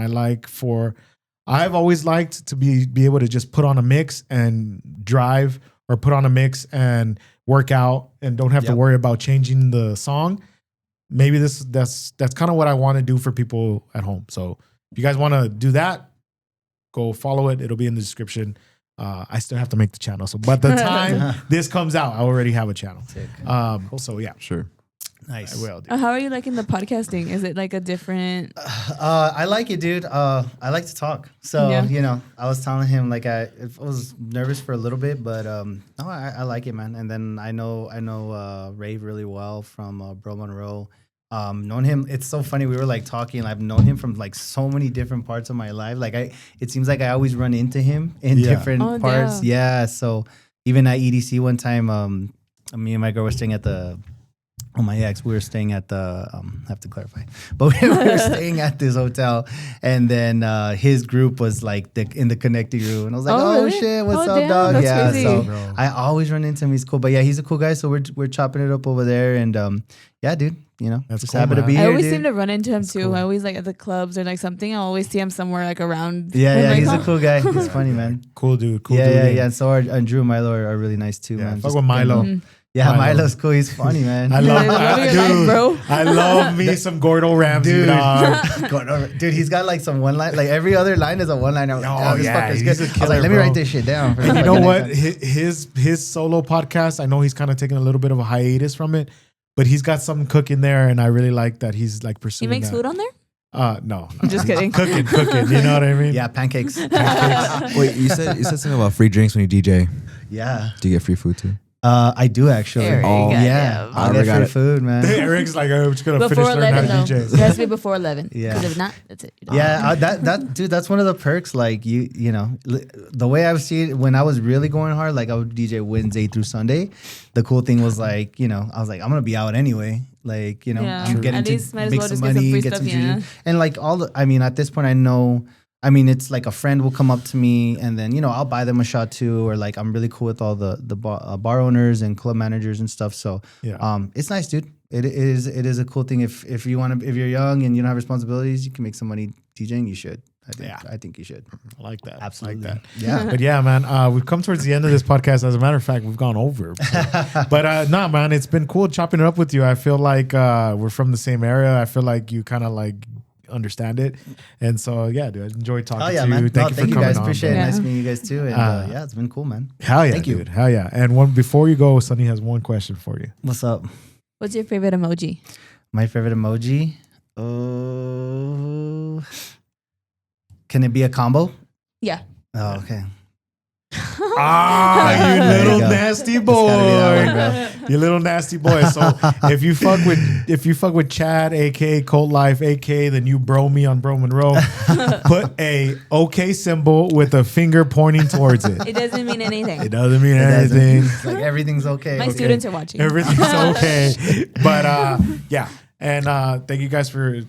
I've always liked to be able to just put on a mix and drive, or put on a mix and work out, and don't have to Yep. worry about changing the song. Maybe that's kind of what I want to do for people at home. So if you guys want to do that, go follow it. It'll be in the description. I still have to make the channel. So by the time this comes out, I already have a channel. Sick. So yeah, Sure. Nice. I will. Dude. How are you liking the podcasting? Is it like a different? I like it, dude. I like to talk. So, Yeah. I was telling him like I was nervous for a little bit, but no, I like it, man. And then I know Rave really well from Bro Monroe. Known him. It's so funny. We were like talking. I've known him from like so many different parts of my life. Like it seems like I always run into him in different Oh, parts. Yeah. So even at EDC one time, me and my girl were staying at my ex, we were staying at the, I have to clarify, but we were staying at this hotel, and then his group was like in the connecting room, and I was like, oh really? shit, what's Oh, up, damn, dog? that's Yeah, crazy. so Bro. I always run into him. He's cool, but yeah, he's a cool guy. So we're chopping it up over there, and yeah, dude, That's just cool, happy to man. be I here, always dude. seem to run into him too. cool. I always like at the clubs or like something. I always see him somewhere like around. Yeah, I'm yeah, like, he's oh. a cool guy. He's funny, man. Cool dude. Cool Yeah, dude. yeah, yeah. And so and Drew and Milo are really nice too, Yeah, man. fuck Just with Milo. getting- Yeah, Milo. Milo's cool. He's funny, man. I love Living your life, bro. I love me some Gordo Ramsay. Dude. Dog. Dude, he's got like some one line. Like every other line is a one line. Oh, yeah, he's a I was killer, like, let me bro. write this shit down. for And you like know the what? next time. His solo podcast, I know he's kind of taking a little bit of a hiatus from it, but he's got something cooking there, and I really like that he's like He pursuing makes that. food on there? No. Just kidding. Cooking. You know what I mean? Yeah, pancakes. Wait, you said something about free drinks when you DJ. Yeah, Do you get free food too? I do actually. Eric, Oh, Yeah, goddamn. I already get got free it. food, man. Eric's like, I'm just gonna Before finish learning how 11 to though. DJ. It has to be before 11. Yeah. Because if not, that's it. Yeah, that dude, that's one of the perks. Like you know, the way I've seen it when I was really going hard, like I would DJ Wednesday through Sunday. The cool thing was like, I was like, I'm gonna be out anyway. Like, Yeah. I'm True. getting At to least might as make well some just get some money, free get stuff, some yeah. juju. And like at this point, I know. I mean, it's like a friend will come up to me, and then I'll buy them a shot too, or like I'm really cool with all the bar owners and club managers and stuff. So Yeah. it's nice, dude. It is a cool thing. If you're young and you don't have responsibilities, you can make some money DJing. You should. I think you should. I like that. Absolutely. I like that. Yeah. But yeah, man, we've come towards the end of this podcast. As a matter of fact, we've gone over. But nah, man, it's been cool chopping it up with you. I feel like we're from the same area. I feel like you kind of like understand it. And so, yeah, dude, I enjoyed talking Oh yeah, to you. man. Thank you for coming guys. on. Appreciate bro. it. Yeah. Nice meeting you guys too. And yeah, it's been cool, man. Hell yeah, Thank you. dude. Hell yeah. And before you go, Sonny has one question for you. What's up? What's your favorite emoji? My favorite emoji. Oh, can it be a combo? Yeah. Oh, okay. Ah, you There you little go. nasty It's gotta be that one, boy. bro. You little nasty boy. So if you fuck with Chad, aka Cultlife, aka the new bro me on Bro Monroe, put a OK symbol with a finger pointing towards it. It doesn't mean anything. It doesn't mean It doesn't- anything. It's like everything's okay. My Okay. students are watching. Everything's okay. But yeah. And thank you guys for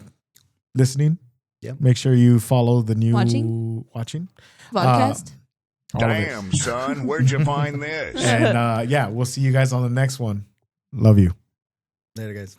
listening. Yep. Make sure you follow the new Watching? Podcast. all of it. Damn, son, where'd you find this? And yeah, we'll see you guys on the next one. Love you. Later, guys.